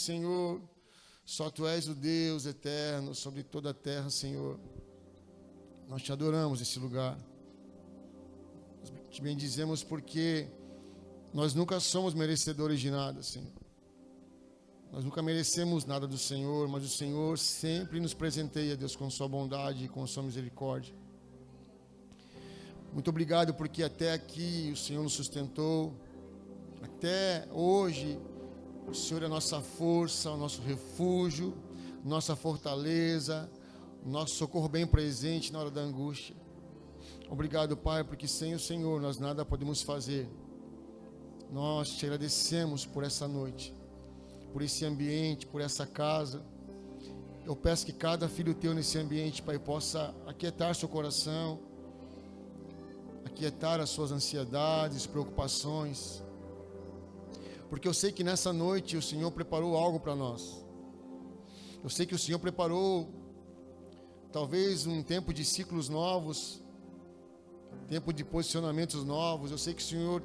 Senhor, só Tu és o Deus eterno sobre toda a terra, Senhor. Nós Te adoramos nesse lugar. Nós Te bendizemos porque nós nunca somos merecedores de nada, Senhor. Nós nunca merecemos nada do Senhor, mas o Senhor sempre nos presenteia, Deus, com Sua bondade e com Sua misericórdia. Muito obrigado porque até aqui o Senhor nos sustentou. Até hoje, o Senhor é a nossa força, o nosso refúgio, nossa fortaleza, nosso socorro bem presente na hora da angústia. Obrigado, Pai, porque sem o Senhor nós nada podemos fazer. Nós Te agradecemos por essa noite, por esse ambiente, por essa casa. Eu peço que cada filho Teu nesse ambiente, Pai, possa aquietar seu coração, aquietar as suas ansiedades, preocupações, porque eu sei que nessa noite o Senhor preparou algo para nós. Eu sei que o Senhor preparou talvez um tempo de ciclos novos, tempo de posicionamentos novos. Eu sei que o Senhor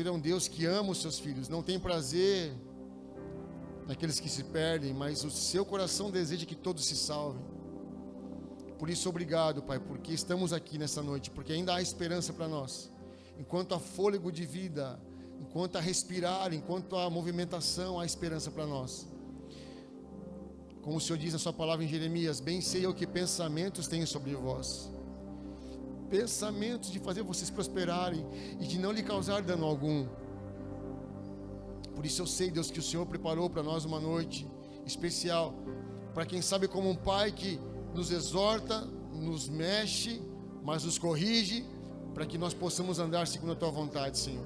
é um Deus que ama os seus filhos, não tem prazer naqueles que se perdem, mas o seu coração deseja que todos se salvem. Por isso, obrigado, Pai, porque estamos aqui nessa noite, porque ainda há esperança para nós. Enquanto há fôlego de vida, enquanto há respirar, enquanto há movimentação, há esperança para nós. Como o Senhor diz na sua palavra em Jeremias: bem sei eu que pensamentos tenho sobre vós. Pensamentos de fazer vocês prosperarem e de não lhe causar dano algum. Por isso eu sei, Deus, que o Senhor preparou para nós uma noite especial, para quem sabe, como um pai que nos exorta, nos mexe, mas nos corrige, para que nós possamos andar segundo a Tua vontade, Senhor.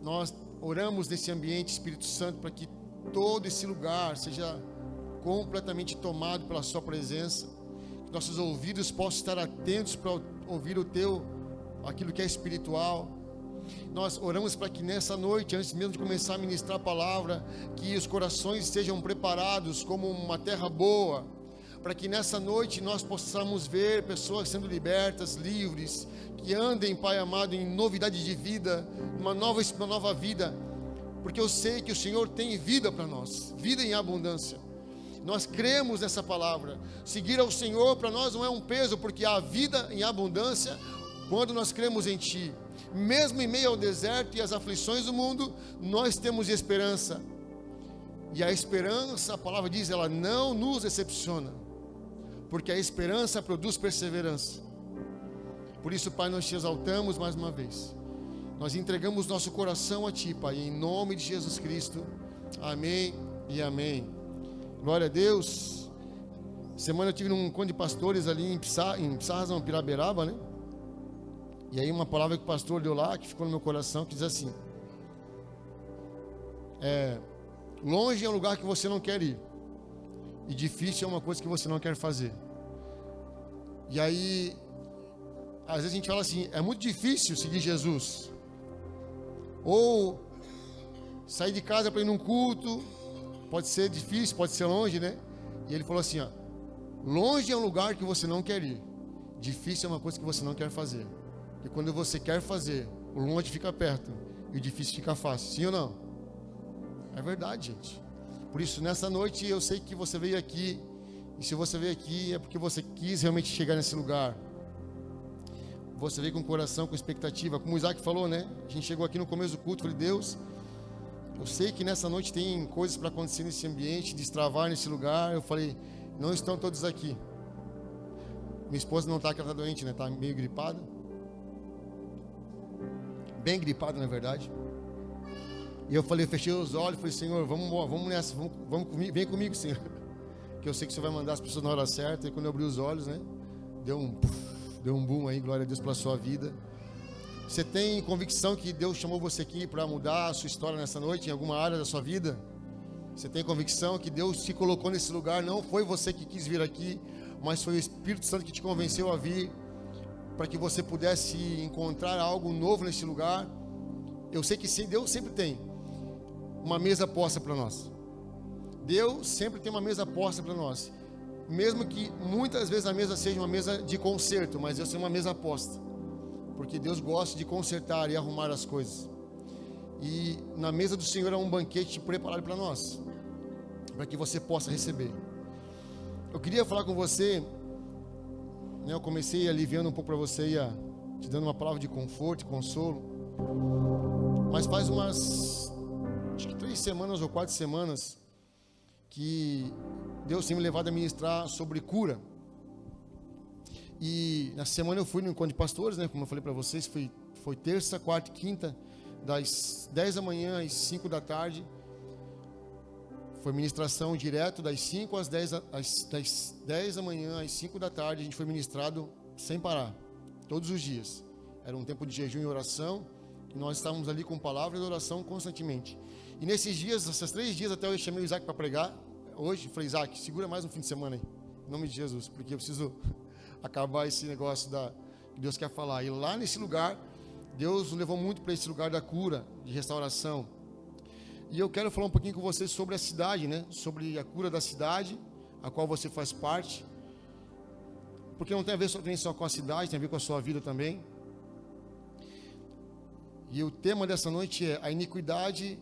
Nós oramos nesse ambiente, Espírito Santo, para que todo esse lugar seja completamente tomado pela Sua presença, que nossos ouvidos possam estar atentos para ouvir aquilo que é espiritual. Nós oramos para que nessa noite, antes mesmo de começar a ministrar a palavra, que os corações sejam preparados como uma terra boa, para que nessa noite nós possamos ver pessoas sendo libertas, livres, que andem, Pai amado, em novidade de vida, uma nova vida, porque eu sei que o Senhor tem vida para nós, vida em abundância. Nós cremos nessa palavra. Seguir ao Senhor para nós não é um peso, porque há vida em abundância quando nós cremos em Ti. Mesmo em meio ao deserto e às aflições do mundo, nós temos esperança. E a esperança, a palavra diz, ela não nos decepciona, porque a esperança produz perseverança. Por isso, Pai, nós Te exaltamos mais uma vez. Nós entregamos nosso coração a Ti, Pai, em nome de Jesus Cristo. Amém e amém. Glória a Deus. Semana eu tive num encontro de pastores ali em Piraberaba, né? E aí uma palavra que o pastor deu lá, que ficou no meu coração, que diz assim: longe é um lugar que você não quer ir, e difícil é uma coisa que você não quer fazer. E aí, às vezes a gente fala assim: é muito difícil seguir Jesus, ou sair de casa para ir num culto, pode ser difícil, pode ser longe, né? E ele falou assim: longe é um lugar que você não quer ir, difícil é uma coisa que você não quer fazer. E quando você quer fazer, o longe fica perto e o difícil fica fácil. Sim ou não? É verdade, gente. Por isso, nessa noite, eu sei que você veio aqui. E se você veio aqui, é porque você quis realmente chegar nesse lugar. Você veio com o coração, com expectativa. Como o Isaac falou, né? A gente chegou aqui no começo do culto. Falei: Deus, eu sei que nessa noite tem coisas para acontecer nesse ambiente, destravar nesse lugar. Eu falei: não estão todos aqui. Minha esposa não está, que ela está doente, né? Está meio gripada. Bem gripado, na verdade. E eu falei, fechei os olhos, falei: Senhor, vamos nessa, vamos comigo, vem comigo, Senhor, que eu sei que o Senhor vai mandar as pessoas na hora certa. E quando eu abri os olhos, né, deu um boom aí. Glória a Deus pela sua vida. Você tem convicção que Deus chamou você aqui para mudar a sua história nessa noite, em alguma área da sua vida? Você tem convicção que Deus te colocou nesse lugar? Não foi você que quis vir aqui, mas foi o Espírito Santo que te convenceu a vir, para que você pudesse encontrar algo novo nesse lugar. Eu sei que Deus sempre tem uma mesa posta para nós. Deus sempre tem uma mesa posta para nós. Mesmo que muitas vezes a mesa seja uma mesa de conserto, mas Deus tem uma mesa posta, porque Deus gosta de consertar e arrumar as coisas. E na mesa do Senhor é um banquete preparado para nós. para que você possa receber. Eu queria falar com você, né, eu comecei aliviando um pouco para você, te dando uma palavra de conforto e consolo, mas faz acho que 3 semanas ou 4 semanas, que Deus tem me levado a ministrar sobre cura. E na semana eu fui no encontro de pastores, né, como eu falei para vocês, foi terça, quarta e quinta, das 10 da manhã às 5 da tarde. Foi ministração direto das 5 às 10, das 10 da manhã às 5 da tarde. A gente foi ministrado sem parar, todos os dias. Era um tempo de jejum e oração, e nós estávamos ali com palavra de oração constantemente. E nesses dias, esses 3 dias, até eu chamei o Isaac para pregar. Hoje, falei, Isaac, segura mais um fim de semana aí, em nome de Jesus, porque eu preciso acabar esse negócio que Deus quer falar. E lá nesse lugar, Deus nos levou muito para esse lugar da cura, de restauração. E eu quero falar um pouquinho com vocês sobre a cidade, né? Sobre a cura da cidade, a qual você faz parte. Porque não tem a ver só com a cidade, tem a ver com a sua vida também. E o tema dessa noite é: a iniquidade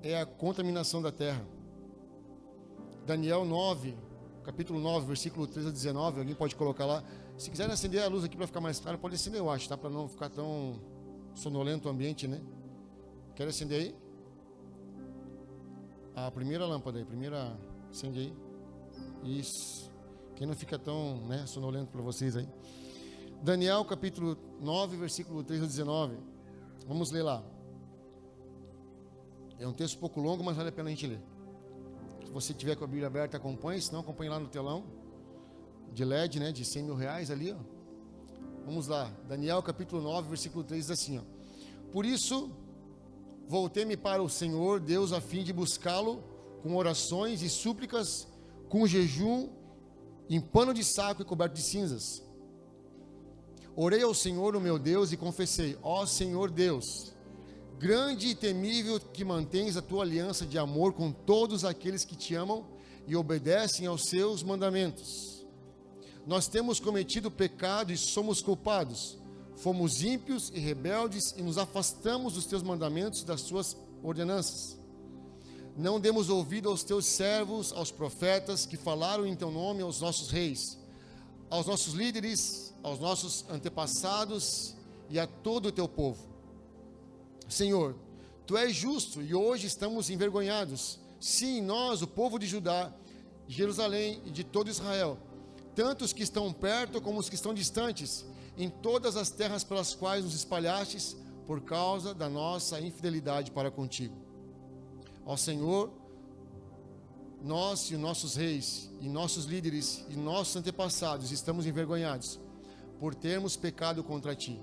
é a contaminação da terra. Daniel 9, capítulo 9, versículo 13 a 19, alguém pode colocar lá. Se quiser acender a luz aqui para ficar mais claro, pode acender, eu acho, tá? Para não ficar tão sonolento o ambiente, né? Quer acender aí? A primeira lâmpada aí, acende aí. Isso. Quem não fica tão, né, sonolento para vocês aí. Daniel capítulo 9, versículo 13 a 19. Vamos ler lá. É um texto um pouco longo, mas vale a pena a gente ler. Se você tiver com a Bíblia aberta, acompanhe. Se não, acompanhe lá no telão de LED, né, de 100 mil reais ali, ó. Vamos lá. Daniel capítulo 9, versículo 3 diz assim, ó: Por isso voltei-me para o Senhor Deus a fim de buscá-lo com orações e súplicas, com jejum, em pano de saco e coberto de cinzas. Orei ao Senhor, o meu Deus, e confessei: Ó Senhor Deus, grande e temível, que mantens a tua aliança de amor com todos aqueles que te amam e obedecem aos seus mandamentos. Nós temos cometido pecado e somos culpados. Fomos ímpios e rebeldes e nos afastamos dos teus mandamentos e das tuas ordenanças. Não demos ouvido aos teus servos, aos profetas que falaram em teu nome aos nossos reis, aos nossos líderes, aos nossos antepassados e a todo o teu povo. Senhor, tu és justo e hoje estamos envergonhados. Sim, nós, o povo de Judá, de Jerusalém e de todo Israel, tanto os que estão perto como os que estão distantes, em todas as terras pelas quais nos espalhastes, por causa da nossa infidelidade para contigo. Ó Senhor, nós e os nossos reis, e nossos líderes, e nossos antepassados estamos envergonhados, por termos pecado contra ti.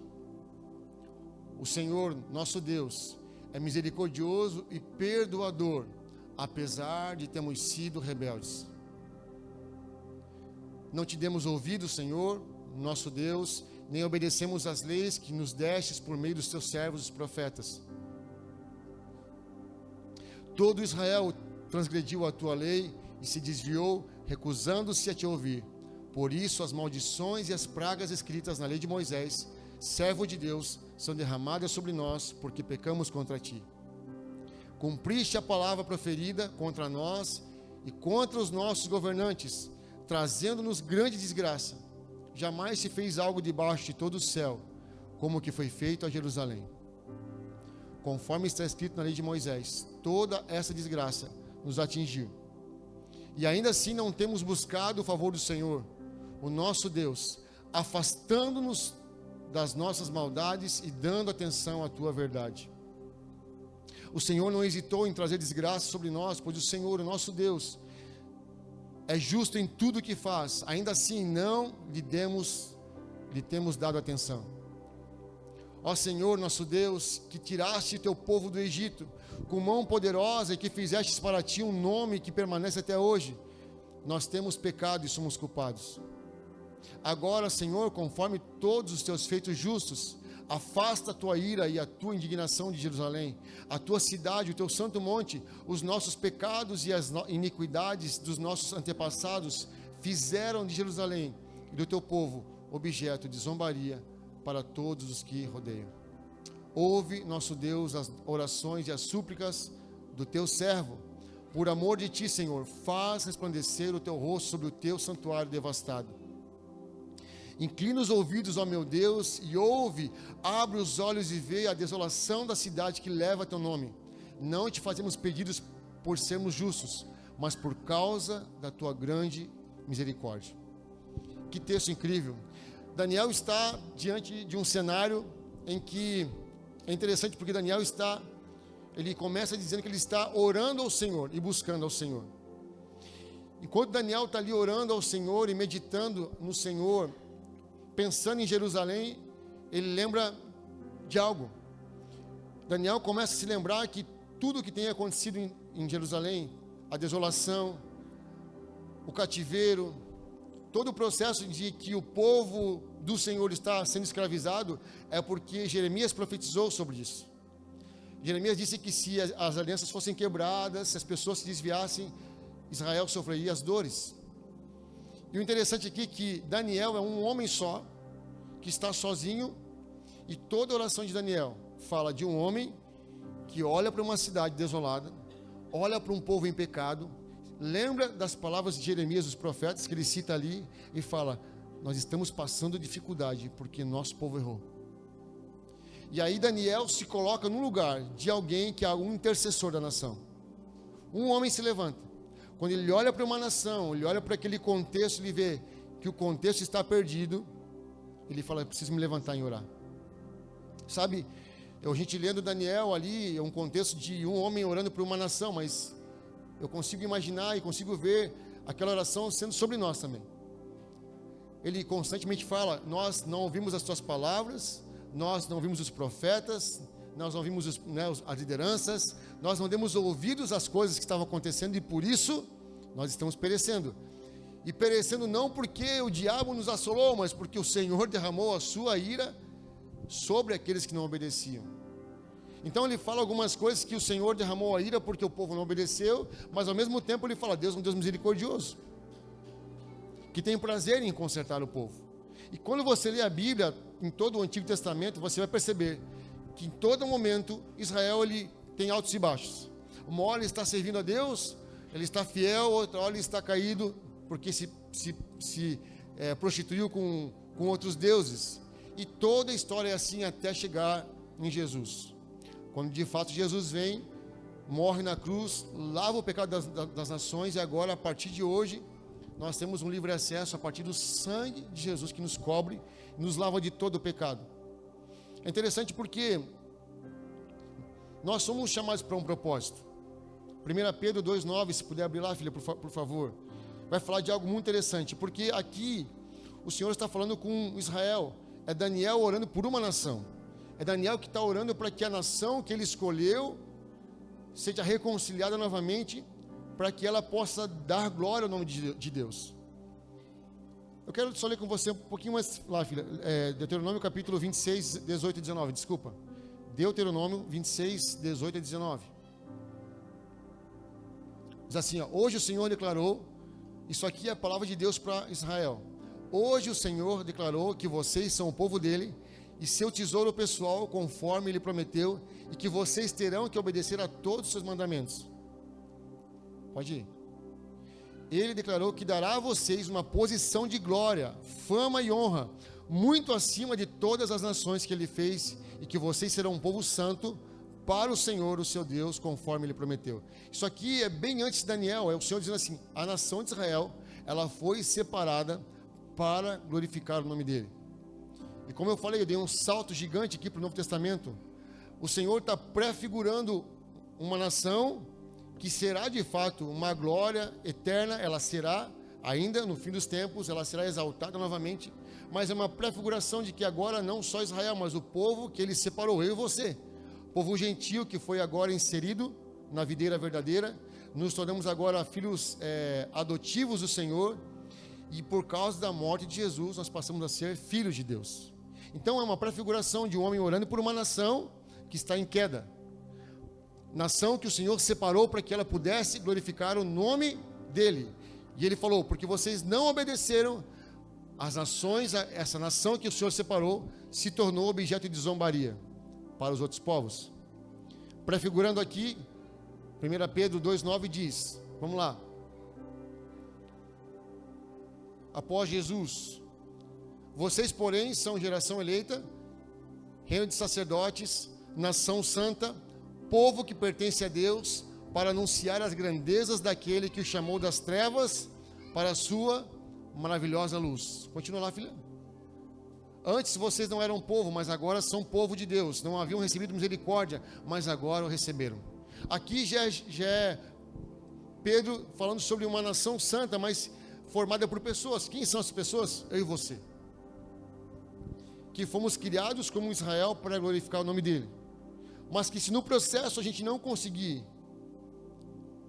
O Senhor, nosso Deus, é misericordioso e perdoador, apesar de termos sido rebeldes. Não te demos ouvido, Senhor, nosso Deus, nem obedecemos às leis que nos destes por meio dos teus servos, os profetas. Todo Israel transgrediu a tua lei e se desviou, recusando-se a te ouvir. Por isso as maldições e as pragas escritas na lei de Moisés, servo de Deus, são derramadas sobre nós, porque pecamos contra ti. Cumpriste a palavra proferida contra nós e contra os nossos governantes, trazendo-nos grande desgraça. Jamais se fez algo debaixo de todo o céu, como o que foi feito a Jerusalém. Conforme está escrito na lei de Moisés, toda essa desgraça nos atingiu. E ainda assim não temos buscado o favor do Senhor, o nosso Deus, afastando-nos das nossas maldades e dando atenção à tua verdade. O Senhor não hesitou em trazer desgraça sobre nós, pois o Senhor, o nosso Deus, é justo em tudo o que faz. Ainda assim não lhe temos dado atenção. Ó Senhor, nosso Deus, que tiraste teu povo do Egito com mão poderosa e que fizestes para ti um nome que permanece até hoje, nós temos pecado e somos culpados. Agora, Senhor, conforme todos os teus feitos justos, afasta a tua ira e a tua indignação de Jerusalém, a tua cidade, o teu santo monte. Os nossos pecados e as iniquidades dos nossos antepassados fizeram de Jerusalém e do teu povo objeto de zombaria para todos os que rodeiam. Ouve, nosso Deus, as orações e as súplicas do teu servo, Por amor de ti, Senhor, faz resplandecer o teu rosto sobre o teu santuário devastado. Inclina os ouvidos, ó meu Deus, e ouve, abre os olhos e vê a desolação da cidade que leva teu nome. Não te fazemos pedidos por sermos justos, mas por causa da tua grande misericórdia. Que texto incrível. Daniel está diante de um cenário em que é interessante, porque Daniel ele começa dizendo que ele está orando ao Senhor e buscando ao Senhor. Enquanto Daniel está ali orando ao Senhor e meditando no Senhor, pensando em Jerusalém, ele lembra de algo. Daniel começa a se lembrar que tudo o que tem acontecido em Jerusalém, a desolação, o cativeiro, todo o processo de que o povo do Senhor está sendo escravizado, é porque Jeremias profetizou sobre isso. Jeremias disse que se as alianças fossem quebradas, se as pessoas se desviassem, Israel sofreria as dores. E o interessante aqui é que Daniel é um homem só, que está sozinho, e toda a oração de Daniel fala de um homem que olha para uma cidade desolada, olha para um povo em pecado, lembra das palavras de Jeremias, dos profetas, que ele cita ali, e fala: nós estamos passando dificuldade, porque nosso povo errou. E aí Daniel se coloca no lugar de alguém que é um intercessor da nação. Um homem se levanta. Quando ele olha para uma nação, ele olha para aquele contexto, ele vê que o contexto está perdido, ele fala: preciso me levantar e orar. Sabe, a gente lendo Daniel ali, é um contexto de um homem orando por uma nação, mas eu consigo imaginar e consigo ver aquela oração sendo sobre nós também. Ele constantemente fala: nós não ouvimos as tuas palavras, nós não ouvimos os profetas, nós não ouvimos as lideranças, nós não demos ouvidos às coisas que estavam acontecendo, e por isso nós estamos perecendo. E perecendo não porque o diabo nos assolou, mas porque o Senhor derramou a sua ira sobre aqueles que não obedeciam. Então ele fala algumas coisas que o Senhor derramou a ira porque o povo não obedeceu, mas ao mesmo tempo ele fala: Deus é um Deus misericordioso, que tem prazer em consertar o povo. E quando você lê a Bíblia, em todo o Antigo Testamento, você vai perceber que em todo momento Israel ele tem altos e baixos. Uma hora ele está servindo a Deus, ele está fiel, outra hora ele está caído, porque se prostituiu com outros deuses. E toda a história é assim até chegar em Jesus. Quando de fato Jesus vem, morre na cruz, lava o pecado das nações, e agora, a partir de hoje, nós temos um livre acesso a partir do sangue de Jesus que nos cobre e nos lava de todo o pecado. É interessante porque nós somos chamados para um propósito. 1 Pedro 2,9, se puder abrir lá, filha, por favor. Vai falar de algo muito interessante, porque aqui o Senhor está falando com Israel. É Daniel orando por uma nação. É Daniel que está orando para que a nação que ele escolheu seja reconciliada novamente, para que ela possa dar glória ao nome de Deus. Eu quero só ler com você um pouquinho mais lá, filha. Deuteronômio capítulo 26, 18 e 19, desculpa. Deuteronômio 26, 18 e 19. Diz assim, ó: hoje o Senhor declarou, isso aqui é a palavra de Deus para Israel. Hoje o Senhor declarou que vocês são o povo dele e seu tesouro pessoal, conforme ele prometeu, e que vocês terão que obedecer a todos os seus mandamentos. Pode ir. Ele declarou que dará a vocês uma posição de glória, fama e honra, muito acima de todas as nações que ele fez, e que vocês serão um povo santo para o Senhor, o seu Deus, conforme ele prometeu. Isso aqui é bem antes de Daniel, é o Senhor dizendo assim: a nação de Israel, ela foi separada para glorificar o nome dele. E como eu falei, eu dei um salto gigante aqui para o Novo Testamento. O Senhor está prefigurando uma nação que será de fato uma glória eterna. Ela será, ainda no fim dos tempos, ela será exaltada novamente, mas é uma prefiguração de que agora não só Israel, mas o povo que ele separou, eu e você, povo gentil que foi agora inserido na videira verdadeira, nos tornamos agora filhos adotivos do Senhor, e por causa da morte de Jesus, nós passamos a ser filhos de Deus. Então é uma prefiguração de um homem orando por uma nação que está em queda, nação que o Senhor separou para que ela pudesse glorificar o nome dele. E ele falou: porque vocês não obedeceram às nações, essa nação que o Senhor separou se tornou objeto de zombaria para os outros povos. Prefigurando aqui 1 Pedro 2,9 diz, vamos lá. Após Jesus: vocês, porém, são geração eleita, reino de sacerdotes, nação santa, povo que pertence a Deus, para anunciar as grandezas daquele que o chamou das trevas para a sua maravilhosa luz. Continua lá, filha. Antes vocês não eram povo, mas agora são povo de Deus. Não haviam recebido misericórdia, mas agora o receberam. Aqui já é Pedro falando sobre uma nação santa, mas formada por pessoas. Quem são as pessoas? Eu e você. Que fomos criados como Israel para glorificar o nome dele. Mas que se no processo a gente não conseguir,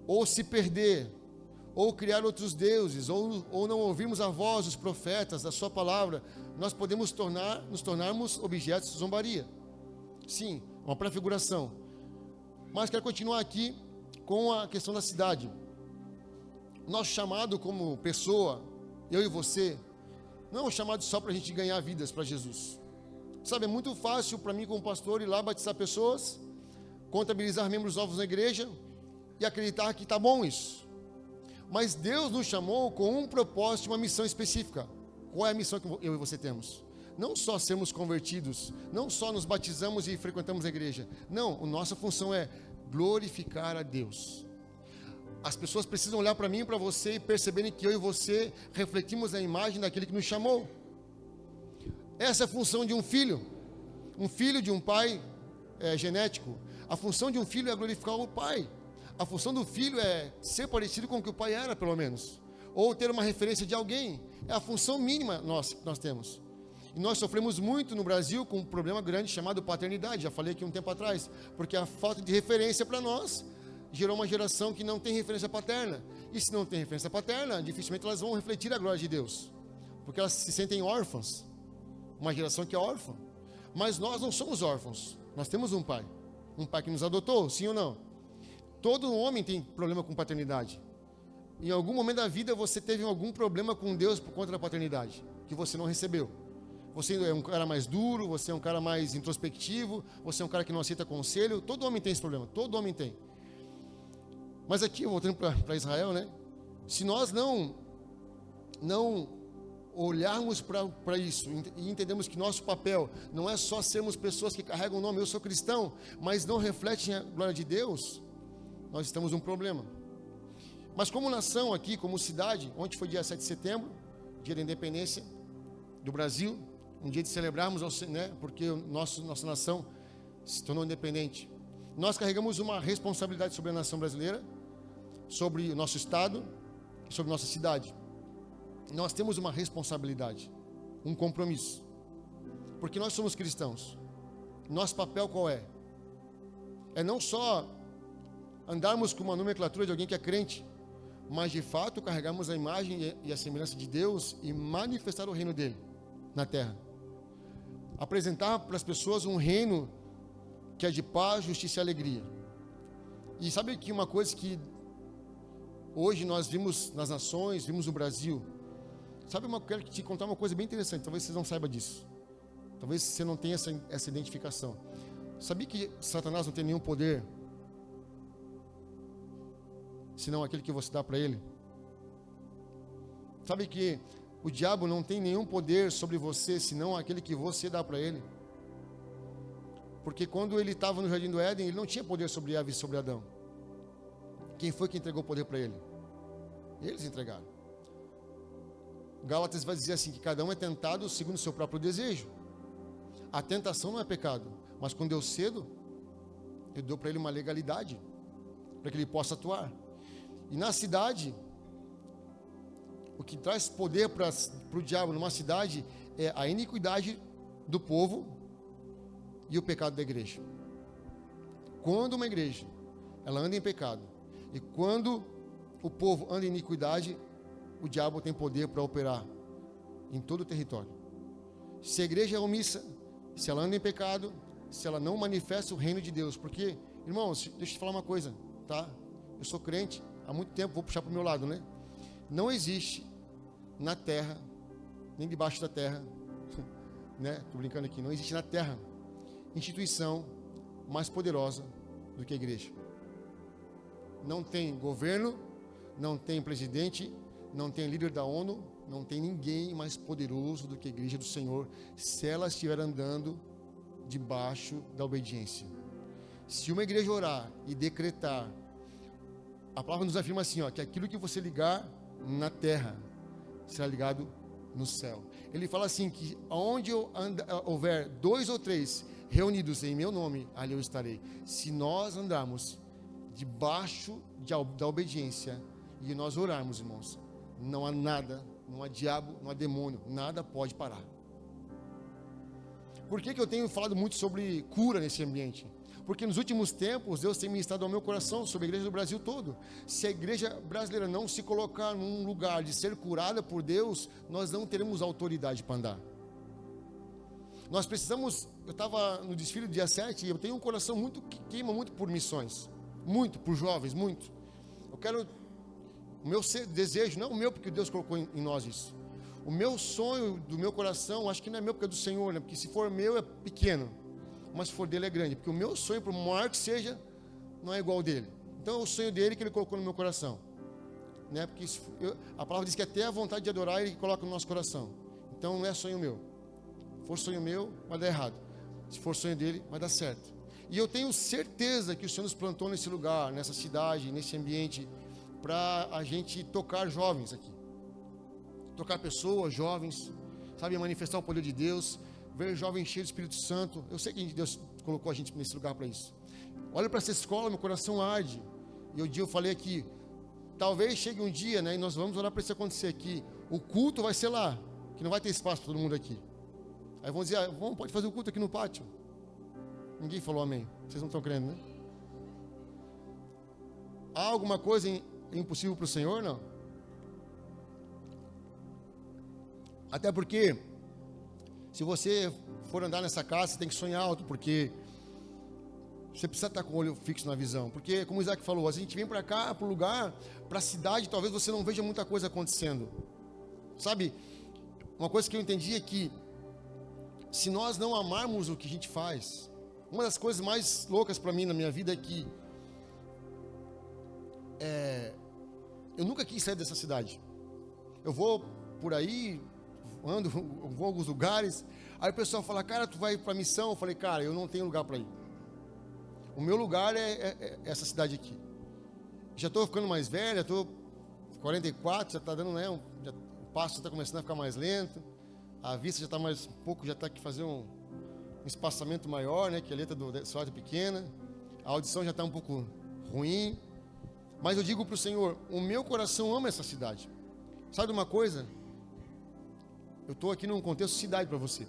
ou se perder, ou criar outros deuses, ou não ouvirmos a voz dos profetas, da sua palavra, nós podemos nos tornarmos objetos de zombaria. Sim, uma prefiguração. Mas quero continuar aqui com a questão da cidade. Nosso chamado como pessoa, eu e você, não é um chamado só para a gente ganhar vidas para Jesus. Sabe, é muito fácil para mim como pastor ir lá batizar pessoas, contabilizar membros novos na igreja e acreditar que está bom isso. Mas Deus nos chamou com um propósito, uma missão específica. Qual é a missão que eu e você temos? Não só sermos convertidos, não só nos batizamos e frequentamos a igreja. Não, a nossa função é glorificar a Deus. As pessoas precisam olhar para mim e para você e perceberem que eu e você refletimos a imagem daquele que nos chamou. Essa é a função de um filho de um pai genético. A função de um filho é glorificar o pai. A função do filho é ser parecido com o que o pai era, pelo menos. Ou ter uma referência de alguém. É a função mínima que nós temos. E nós sofremos muito no Brasil com um problema grande chamado paternidade. Já falei aqui um tempo atrás. Porque a falta de referência para nós gerou uma geração que não tem referência paterna. E se não tem referência paterna, dificilmente elas vão refletir a glória de Deus. Porque elas se sentem órfãs. Uma geração que é órfã. Mas nós não somos órfãos. Nós temos um pai. Um pai que nos adotou, sim ou não? Todo homem tem problema com paternidade. Em algum momento da vida você teve algum problema com Deus por conta da paternidade, que você não recebeu. Você é um cara mais duro, você é um cara mais introspectivo, você é um cara que não aceita conselho. Todo homem tem esse problema, todo homem tem. Mas aqui, voltando para Israel, né? Se nós não olharmos para isso e entendemos que nosso papel não é só sermos pessoas que carregam o nome, eu sou cristão, mas não refletem a glória de Deus, nós estamos num problema. Mas como nação aqui, como cidade, ontem foi dia 7 de setembro, dia da independência do Brasil, um dia de celebrarmos, né, porque nossa nação se tornou independente. Nós carregamos uma responsabilidade sobre a nação brasileira, sobre o nosso estado e sobre nossa cidade. Nós temos uma responsabilidade, um compromisso, porque nós somos cristãos. Nosso papel qual é? É não só andarmos com uma nomenclatura de alguém que é crente, mas de fato carregarmos a imagem e a semelhança de Deus e manifestar o reino dele na terra. Apresentar para as pessoas um reino que é de paz, justiça e alegria. E sabe que uma coisa que hoje nós vimos nas nações, vimos no Brasil, quero te contar uma coisa bem interessante, talvez você não saiba disso, talvez você não tenha essa identificação. Sabia que Satanás não tem nenhum poder, senão aquele que você dá para ele? Sabe que o diabo não tem nenhum poder sobre você, senão aquele que você dá para ele? Porque quando ele estava no Jardim do Éden, ele não tinha poder sobre Eva e sobre Adão. Quem foi que entregou o poder para ele? Eles entregaram. Gálatas vai dizer assim, que cada um é tentado segundo o seu próprio desejo. A tentação não é pecado, mas quando eu cedo, eu dou para ele uma legalidade, para que ele possa atuar. E na cidade, o que traz poder para o diabo numa cidade é a iniquidade do povo e o pecado da igreja. Quando uma igreja, ela anda em pecado, e quando o povo anda em iniquidade, o diabo tem poder para operar em todo o território. Se a igreja é omissa, se ela anda em pecado, se ela não manifesta o reino de Deus, porque, irmãos, deixa eu te falar uma coisa, tá? Eu sou crente há muito tempo, vou puxar para o meu lado, né? Não existe na terra, nem debaixo da terra, né? Estou brincando aqui, não existe na terra instituição mais poderosa do que a igreja. não tem governo, não tem presidente, não tem líder da ONU, não tem ninguém mais poderoso do que a igreja do Senhor, se ela estiver andando debaixo da obediência. Se uma igreja orar e decretar, a palavra nos afirma assim, que aquilo que você ligar na terra será ligado no céu. Ele fala assim, que onde houver 2 ou 3 reunidos em meu nome, ali eu estarei. Se nós andarmos debaixo da obediência e nós orarmos, irmãos, não há nada, não há diabo, não há demônio, nada pode parar. Por que eu tenho falado muito sobre cura nesse ambiente? Porque nos últimos tempos, Deus tem ministrado ao meu coração sobre a igreja do Brasil todo. Se a igreja brasileira não se colocar num lugar de ser curada por Deus, nós não teremos autoridade para andar. Nós precisamos, eu estava no desfile do dia 7, e eu tenho um coração muito que queima muito por missões. Muito, por jovens, muito. O meu desejo, não é o meu, porque Deus colocou em nós isso. O meu sonho do meu coração, acho que não é meu porque é do Senhor, né? Porque se for meu é pequeno, mas se for dele é grande. Porque o meu sonho, por maior que seja, não é igual ao dele. Então é o sonho dele que ele colocou no meu coração, né? Porque a palavra diz que até a vontade de adorar ele coloca no nosso coração. Então não é sonho meu. Se for sonho meu, vai dar errado. Se for sonho dele, vai dar certo. E eu tenho certeza que o Senhor nos plantou nesse lugar, nessa cidade, nesse ambiente, para a gente tocar jovens aqui. Tocar pessoas, jovens, sabe, manifestar o poder de Deus, ver jovens cheios do Espírito Santo. Eu sei que Deus colocou a gente nesse lugar para isso. Olha para essa escola, meu coração arde. E um dia eu falei aqui, talvez chegue um dia, né, e nós vamos orar para isso acontecer aqui. O culto vai ser lá, que não vai ter espaço para todo mundo aqui. Aí vão dizer, pode fazer o culto aqui no pátio. Ninguém falou amém. Vocês não estão crendo, né? Há alguma coisa impossível para o Senhor? Não. Até porque, se você for andar nessa casa, você tem que sonhar alto, porque você precisa estar com o olho fixo na visão. Porque, como o Isaac falou, a gente vem para cá, para o lugar, para a cidade, talvez você não veja muita coisa acontecendo. Sabe, uma coisa que eu entendi é que, se nós não amarmos o que a gente faz, uma das coisas mais loucas para mim na minha vida é que eu nunca quis sair dessa cidade. Eu vou por aí, vou a alguns lugares, aí o pessoal fala, cara, tu vai para missão? Eu falei, cara, eu não tenho lugar para ir. O meu lugar é essa cidade aqui. Já estou ficando mais velho, estou 44, já está dando, né, o passo está começando a ficar mais lento, a vista já está mais um pouco, já está aqui fazer um espaçamento maior, né, que a letra do celular é pequena, a audição já está um pouco ruim, mas eu digo para o Senhor, o meu coração ama essa cidade. Sabe uma coisa? Eu estou aqui num contexto cidade para você.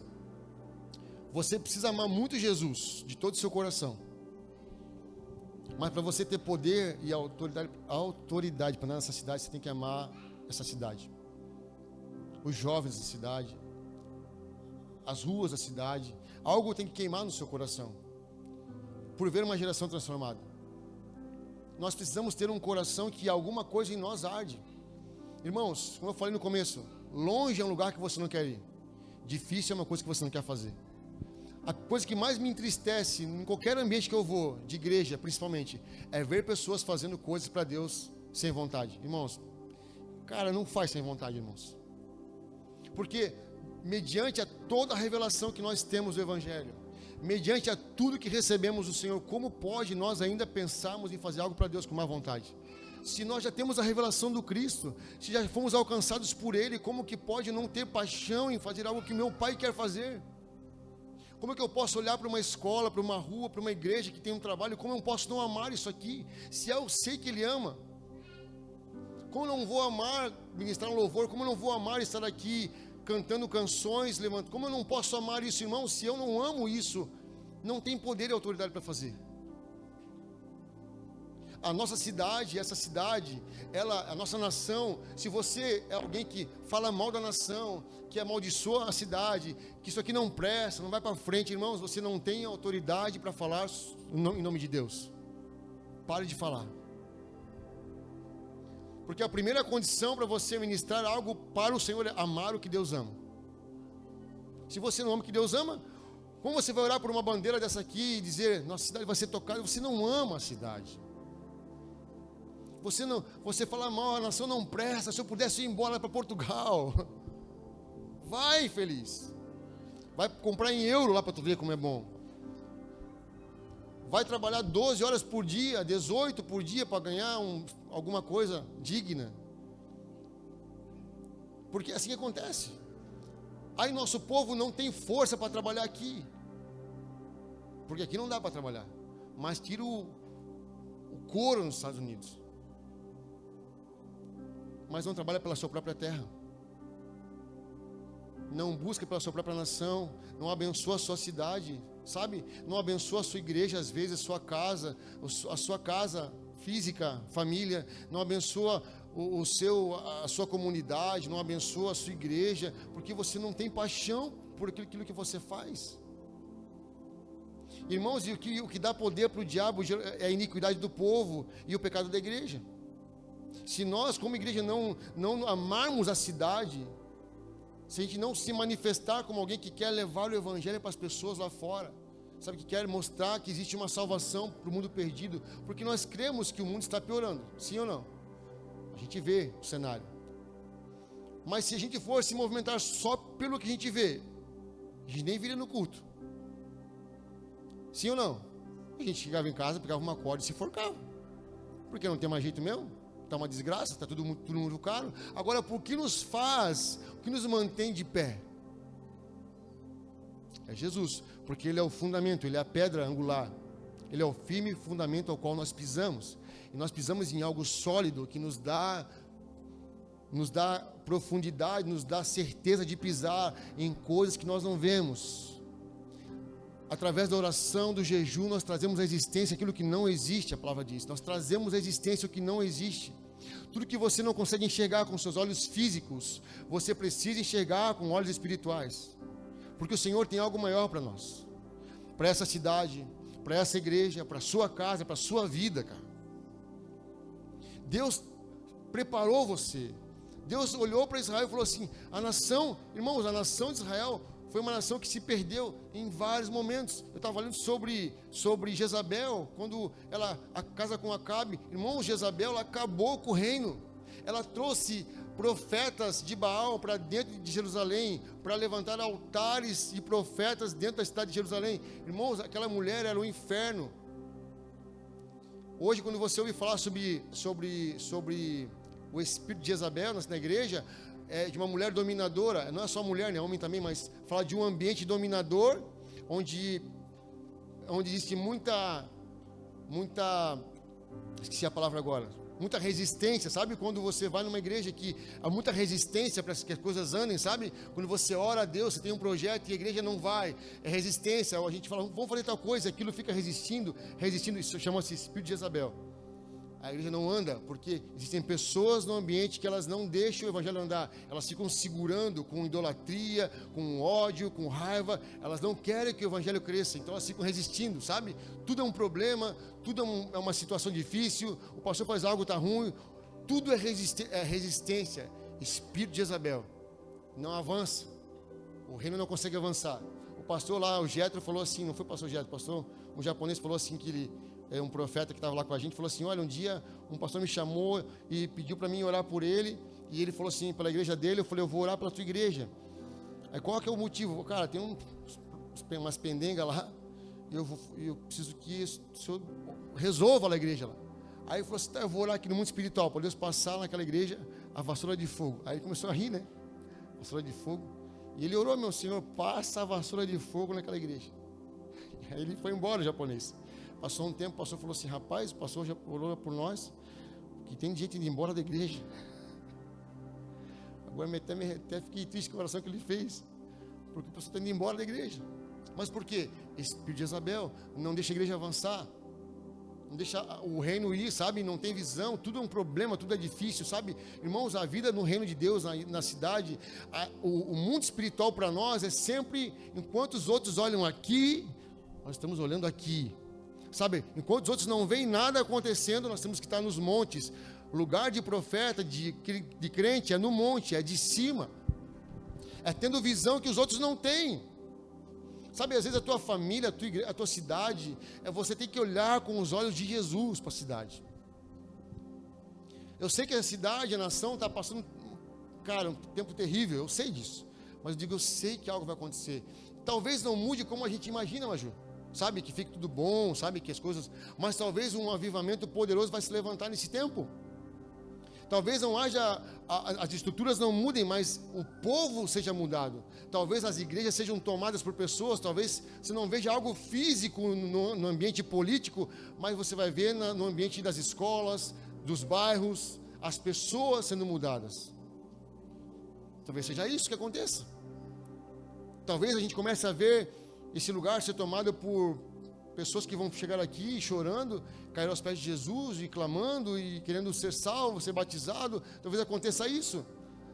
Você precisa amar muito Jesus, de todo o seu coração. Mas para você ter poder e autoridade para andar nessa cidade, você tem que amar essa cidade. Os jovens da cidade, as ruas da cidade, algo tem que queimar no seu coração, por ver uma geração transformada. Nós precisamos ter um coração que alguma coisa em nós arde. Irmãos, como eu falei no começo, longe é um lugar que você não quer ir. Difícil é uma coisa que você não quer fazer. A coisa que mais me entristece, em qualquer ambiente que eu vou, de igreja principalmente, é ver pessoas fazendo coisas para Deus sem vontade. Irmãos, cara, não faz sem vontade, irmãos. Porque mediante a toda a revelação que nós temos do Evangelho, mediante a tudo que recebemos do Senhor, como pode nós ainda pensarmos em fazer algo para Deus com má vontade? Se nós já temos a revelação do Cristo, se já fomos alcançados por Ele, como que pode não ter paixão em fazer algo que meu Pai quer fazer? Como é que eu posso olhar para uma escola, para uma rua, para uma igreja que tem um trabalho, como eu posso não amar isso aqui, se eu sei que Ele ama? Como eu não vou amar ministrar um louvor, como eu não vou amar estar aqui cantando canções, como eu não posso amar isso, irmão, se eu não amo isso, não tem poder e autoridade para fazer. A nossa cidade, essa cidade, a nossa nação, se você é alguém que fala mal da nação, que amaldiçoa a cidade, que isso aqui não presta, não vai para frente, irmãos, você não tem autoridade para falar em nome de Deus. Pare de falar. Porque a primeira condição para você ministrar algo para o Senhor é amar o que Deus ama. Se você não ama o que Deus ama, como você vai orar por uma bandeira dessa aqui e dizer, nossa cidade vai ser tocada? Você não ama a cidade. Você fala mal, a nação não presta, se eu pudesse ir embora para Portugal. Vai, infeliz. Vai comprar em euro lá para tu ver como é bom. Vai trabalhar 12 horas por dia, 18 por dia para ganhar alguma coisa digna. Porque é assim que acontece. Aí nosso povo não tem força para trabalhar aqui. Porque aqui não dá para trabalhar. Mas tira o couro nos Estados Unidos. Mas não trabalha pela sua própria terra. Não busca pela sua própria nação. Não abençoa a sua cidade. Sabe? Não abençoa a sua igreja, às vezes, a sua casa física, família. Não abençoa a sua comunidade, não abençoa a sua igreja, porque você não tem paixão por aquilo que você faz. Irmãos, e o que dá poder para o diabo é a iniquidade do povo e o pecado da igreja. Se nós, como igreja, não amarmos a cidade, se a gente não se manifestar como alguém que quer levar o evangelho para as pessoas lá fora, sabe, que quer mostrar que existe uma salvação para o mundo perdido, porque nós cremos que o mundo está piorando, sim ou não? A gente vê o cenário. Mas se a gente for se movimentar só pelo que a gente vê, a gente nem viria no culto. Sim ou não? A gente chegava em casa, pegava uma corda e se enforcava. Porque não tem mais jeito mesmo. Está uma desgraça, está tudo muito caro. Agora, o que nos mantém de pé? É Jesus. Porque Ele é o fundamento, Ele é a pedra angular. Ele é o firme fundamento ao qual nós pisamos. E nós pisamos em algo sólido que nos dá profundidade, nos dá certeza de pisar em coisas que nós não vemos. Através da oração, do jejum, nós trazemos à existência aquilo que não existe, a palavra diz. Nós trazemos à existência o que não existe. Tudo que você não consegue enxergar com seus olhos físicos, você precisa enxergar com olhos espirituais. Porque o Senhor tem algo maior para nós. Para essa cidade, para essa igreja, para a sua casa, para a sua vida, cara. Deus preparou você. Deus olhou para Israel e falou assim: a nação de Israel foi uma nação que se perdeu em vários momentos. Eu estava falando sobre Jezabel, quando ela casa com Acabe. Irmãos, Jezabel, ela acabou com o reino. Ela trouxe profetas de Baal para dentro de Jerusalém, para levantar altares e profetas dentro da cidade de Jerusalém. Irmãos, aquela mulher era um inferno. Hoje, quando você ouve falar sobre o espírito de Jezabel na igreja, de uma mulher dominadora, não é só mulher, né, homem também, mas fala de um ambiente dominador, onde existe muita, esqueci a palavra agora, muita resistência, sabe? Quando você vai numa igreja que há muita resistência para que as coisas andem, sabe? Quando você ora a Deus, você tem um projeto e a igreja não vai, é resistência, ou a gente fala, vamos fazer tal coisa, aquilo fica resistindo, isso chama-se espírito de Jezabel. A igreja não anda, porque existem pessoas no ambiente que elas não deixam o evangelho andar, elas ficam segurando com idolatria, com ódio, com raiva, elas não querem que o evangelho cresça, então elas ficam resistindo, sabe? Tudo é um problema, tudo é uma situação difícil, o pastor faz algo, está ruim, tudo é resistência. Espírito de Jezabel não avança, o reino não consegue avançar. O pastor lá, o Jetro, falou assim, não foi o pastor Jetro, pastor, um japonês falou assim que ele... um profeta que estava lá com a gente, falou assim, olha, um dia um pastor me chamou e pediu para mim orar por ele, e ele falou assim, pela igreja dele, eu falei, eu vou orar pela tua igreja. Aí qual que é o motivo? Cara, tem umas pendengas lá, eu preciso que o senhor resolva a igreja lá. Aí ele falou assim, tá, eu vou orar aqui no mundo espiritual, para Deus passar naquela igreja a vassoura de fogo. Aí ele começou a rir, né? Vassoura de fogo. E ele orou, meu Senhor, passa a vassoura de fogo naquela igreja. Aí ele foi embora, o japonês. Passou um tempo, o pastor falou assim, rapaz, o pastor já orou por nós, que tem gente indo embora da igreja. Agora até fiquei triste com a oração que ele fez, porque o pastor está indo embora da igreja. Mas por quê? Espírito de Jezabel não deixa a igreja avançar, não deixa o reino ir, sabe? Não tem visão, tudo é um problema, tudo é difícil, sabe? Irmãos, a vida no reino de Deus, na cidade, o mundo espiritual para nós é sempre, enquanto os outros olham aqui, nós estamos olhando aqui. Sabe, enquanto os outros não veem nada acontecendo, nós temos que estar nos montes. O lugar de profeta, de crente, é no monte, é de cima. É tendo visão que os outros não têm. Sabe, às vezes a tua família, a tua cidade, você tem que olhar com os olhos de Jesus para a cidade. Eu sei que a cidade, a nação está passando, cara, um tempo terrível, eu sei disso. Mas eu digo, eu sei que algo vai acontecer. Talvez não mude como a gente imagina, Maju. Sabe, que fique tudo bom, sabe, que as coisas... Mas talvez um avivamento poderoso vai se levantar nesse tempo. Talvez não haja, as estruturas não mudem, mas o povo seja mudado. Talvez as igrejas sejam tomadas por pessoas, talvez você não veja algo físico no ambiente político, mas você vai ver no ambiente das escolas, dos bairros, as pessoas sendo mudadas. Talvez seja isso que aconteça. Talvez a gente comece a ver esse lugar ser tomado por pessoas que vão chegar aqui chorando, cair aos pés de Jesus e clamando e querendo ser salvo, ser batizado. Talvez aconteça isso.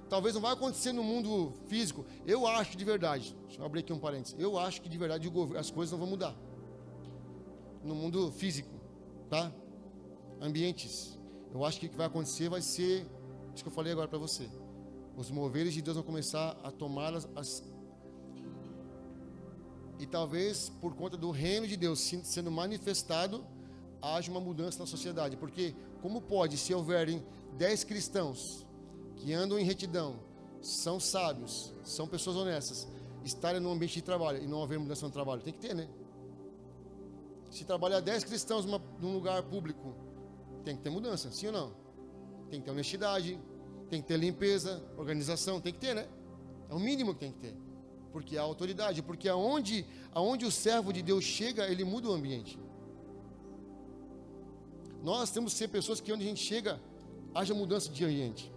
Talvez não vai acontecer no mundo físico. Eu acho de verdade, deixa eu abrir aqui um parênteses, eu acho que de verdade as coisas não vão mudar no mundo físico, tá? Ambientes. Eu acho que o que vai acontecer vai ser isso que eu falei agora para você. Os moveres de Deus vão começar a tomar e talvez por conta do reino de Deus sendo manifestado, haja uma mudança na sociedade. Porque como pode, se houverem 10 cristãos que andam em retidão, são sábios, são pessoas honestas, estarem no ambiente de trabalho e não haver mudança no trabalho? Tem que ter, né? Se trabalhar 10 cristãos num lugar público, tem que ter mudança, sim ou não? Tem que ter honestidade, tem que ter limpeza, organização, tem que ter, né? É o mínimo que tem que ter. Porque há autoridade, porque aonde o servo de Deus chega, ele muda o ambiente. Nós temos que ser pessoas que onde a gente chega, haja mudança de ambiente.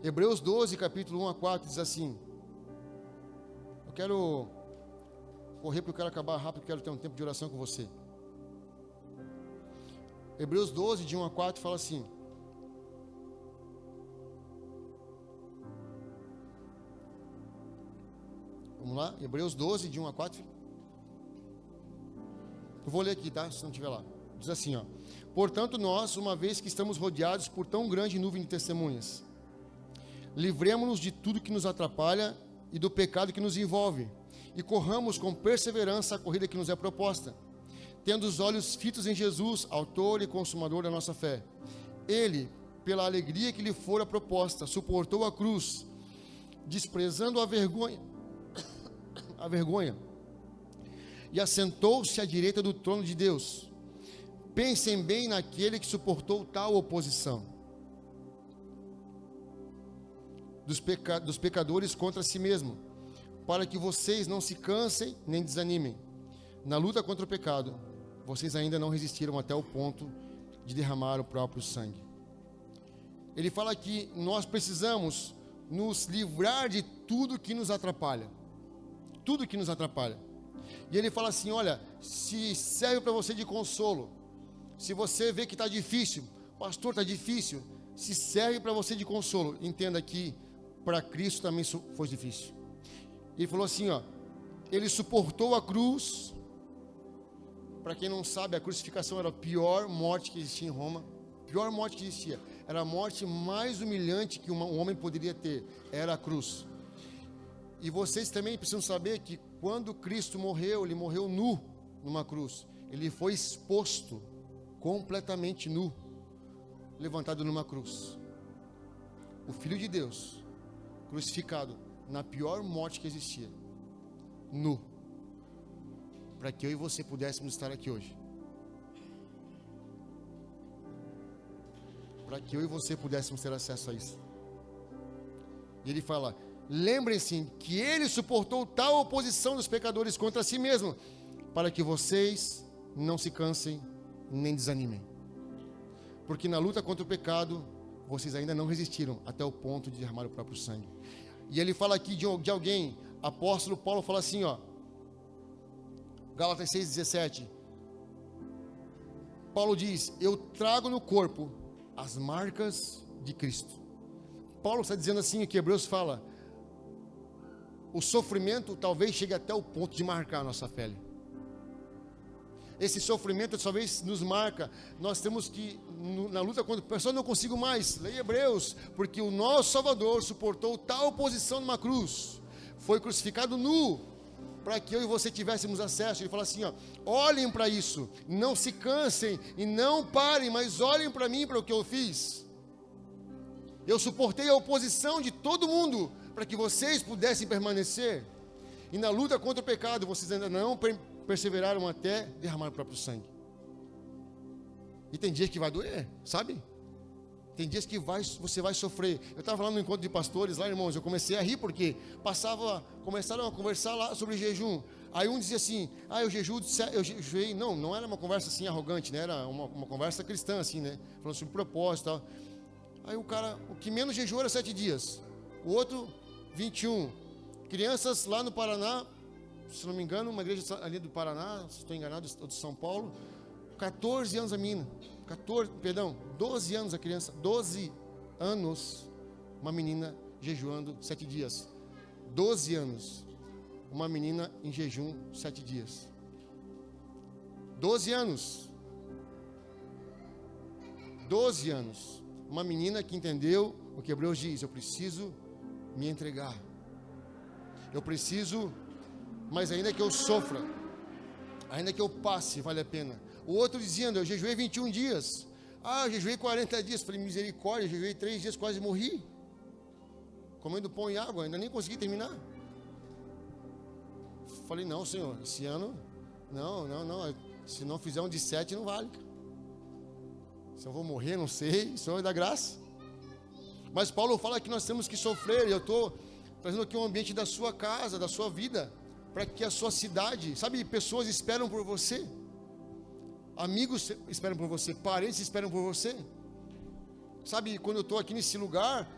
Hebreus 12, capítulo 1 a 4, diz assim. Eu quero correr porque eu quero acabar rápido, quero ter um tempo de oração com você. Hebreus 12, de 1 a 4, fala assim. Vamos lá, Hebreus 12, de 1 a 4. Eu vou ler aqui, tá? Se não estiver lá. Diz assim, ó. Portanto, nós, uma vez que estamos rodeados por tão grande nuvem de testemunhas, livremo-nos de tudo que nos atrapalha e do pecado que nos envolve, e corramos com perseverança a corrida que nos é proposta, tendo os olhos fitos em Jesus, autor e consumador da nossa fé. Ele, pela alegria que lhe fora proposta, suportou a cruz, desprezando a vergonha, e assentou-se à direita do trono de Deus. Pensem bem naquele que suportou tal oposição dos pecadores contra si mesmo, para que vocês não se cansem nem desanimem. Na luta contra o pecado, vocês ainda não resistiram até o ponto de derramar o próprio sangue. Ele fala que nós precisamos nos livrar de tudo que nos atrapalha. Tudo que nos atrapalha. E ele fala assim, olha, se serve para você de consolo, se você vê que está difícil, pastor, está difícil, se serve para você de consolo, entenda que para Cristo também foi difícil. Ele falou assim, ó, ele suportou a cruz. Para quem não sabe, a crucificação era a pior morte que existia em Roma, pior morte que existia, era a morte mais humilhante que um homem poderia ter, era a cruz. E vocês também precisam saber que quando Cristo morreu, ele morreu nu numa cruz. Ele foi exposto, completamente nu, levantado numa cruz. O Filho de Deus, crucificado na pior morte que existia, nu, para que eu e você pudéssemos estar aqui hoje. Para que eu e você pudéssemos ter acesso a isso. E ele fala... Lembrem-se que ele suportou tal oposição dos pecadores contra si mesmo, para que vocês não se cansem nem desanimem. Porque na luta contra o pecado, vocês ainda não resistiram até o ponto de derramar o próprio sangue. E ele fala aqui de alguém, apóstolo Paulo fala assim, ó, Gálatas 6,17. Paulo diz, eu trago no corpo as marcas de Cristo. Paulo está dizendo assim, que Hebreus fala, o sofrimento talvez chegue até o ponto de marcar a nossa pele. Esse sofrimento talvez nos marca. Nós temos que, na luta contra o pessoal, não consigo mais, leia Hebreus, porque o nosso Salvador suportou tal oposição numa cruz, foi crucificado nu, para que eu e você tivéssemos acesso. Ele fala assim, ó, olhem para isso, não se cansem e não parem, mas olhem para mim, para o que eu fiz. Eu suportei a oposição de todo mundo, para que vocês pudessem permanecer. E na luta contra o pecado, vocês ainda não perseveraram até derramar o próprio sangue. E tem dias que vai doer, sabe? Tem dias que você vai sofrer. Eu estava falando no encontro de pastores lá, irmãos, eu comecei a rir porque começaram a conversar lá sobre jejum. Aí um dizia assim, eu jejuei. Não era uma conversa assim arrogante, né? Era uma conversa cristã assim, né? Falando sobre propósito e tal. Aí o que menos jejuou era 7 dias. O outro, 21. Crianças lá no Paraná, se não me engano, uma igreja ali do Paraná, se estou enganado, ou de São Paulo, 14 anos a menina. 12 anos a criança, 12 anos, uma menina jejuando 7 dias. 12 anos, uma menina em jejum 7 dias. 12 anos. 12 anos. Uma menina que entendeu o que Hebreus diz: eu preciso me entregar. Eu preciso, mas ainda que eu sofra, ainda que eu passe, vale a pena. O outro dizendo, eu jejuei 21 dias. Eu jejuei 40 dias. Falei, misericórdia, eu jejuei 3 dias, quase morri. Comendo pão e água, ainda nem consegui terminar. Falei, não, Senhor, esse ano, não. Se não fizer um de 7, não vale. Se eu vou morrer, não sei, o Senhor dá graça. Mas Paulo fala que nós temos que sofrer, e eu estou trazendo aqui um ambiente da sua casa, da sua vida, para que a sua cidade, sabe, pessoas esperam por você. Amigos esperam por você, parentes esperam por você. Sabe, quando eu estou aqui nesse lugar,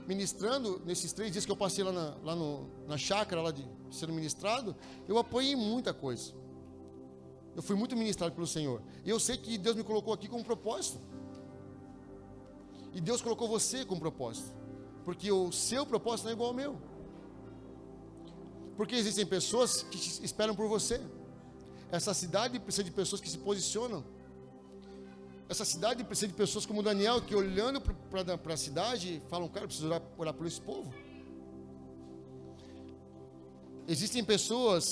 ministrando, nesses 3 dias que eu passei lá na chácara, lá de sendo ministrado, eu apoiei muita coisa. Eu fui muito ministrado pelo Senhor. E eu sei que Deus me colocou aqui com um propósito. E Deus colocou você com um propósito. Porque o seu propósito não é igual ao meu. Porque existem pessoas que esperam por você. Essa cidade precisa de pessoas que se posicionam. Essa cidade precisa de pessoas como Daniel, que olhando para a cidade, falam, cara, eu preciso orar por esse povo. Existem pessoas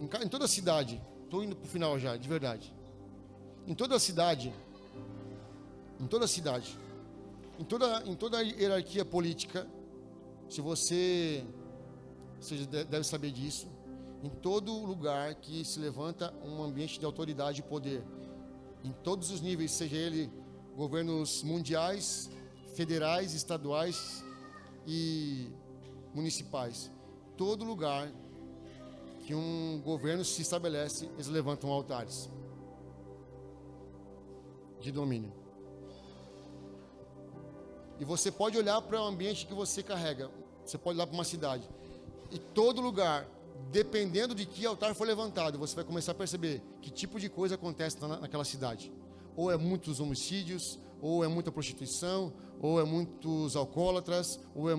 em toda a cidade, estou indo para o final já, de verdade. Em toda a cidade, em toda a hierarquia política, você deve saber disso, em todo lugar que se levanta um ambiente de autoridade e poder, em todos os níveis, seja ele governos mundiais, federais, estaduais e municipais, todo lugar que um governo se estabelece, eles levantam altares de domínio. E você pode olhar para o ambiente que você carrega, você pode olhar para uma cidade, e todo lugar, dependendo de que altar for levantado, você vai começar a perceber que tipo de coisa acontece naquela cidade. Ou é muitos homicídios, ou é muita prostituição, ou é muitos alcoólatras, ou é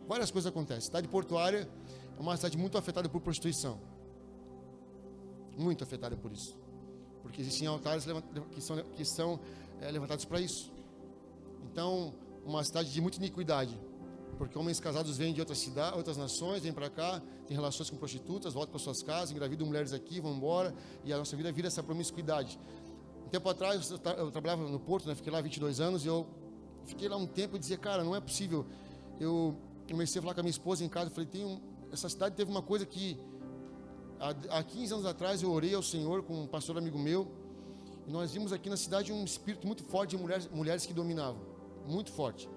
várias coisas acontecem. A cidade portuária é uma cidade muito afetada por prostituição. Muito afetada por isso. Porque existem altares que são levantados para isso. Então, uma cidade de muita iniquidade. Porque homens casados vêm de outras cidades, outras nações, vêm para cá, têm relações com prostitutas, voltam para suas casas, engravidam mulheres aqui, vão embora, e a nossa vida vira essa promiscuidade. Um tempo atrás, eu trabalhava no Porto, né, fiquei lá 22 anos, e eu fiquei lá um tempo e dizia, cara, não é possível. Eu comecei a falar com a minha esposa em casa, falei, essa cidade teve uma coisa que, há 15 anos atrás, eu orei ao Senhor com um pastor amigo meu, e nós vimos aqui na cidade um espírito muito forte de mulheres que dominavam, muito forte.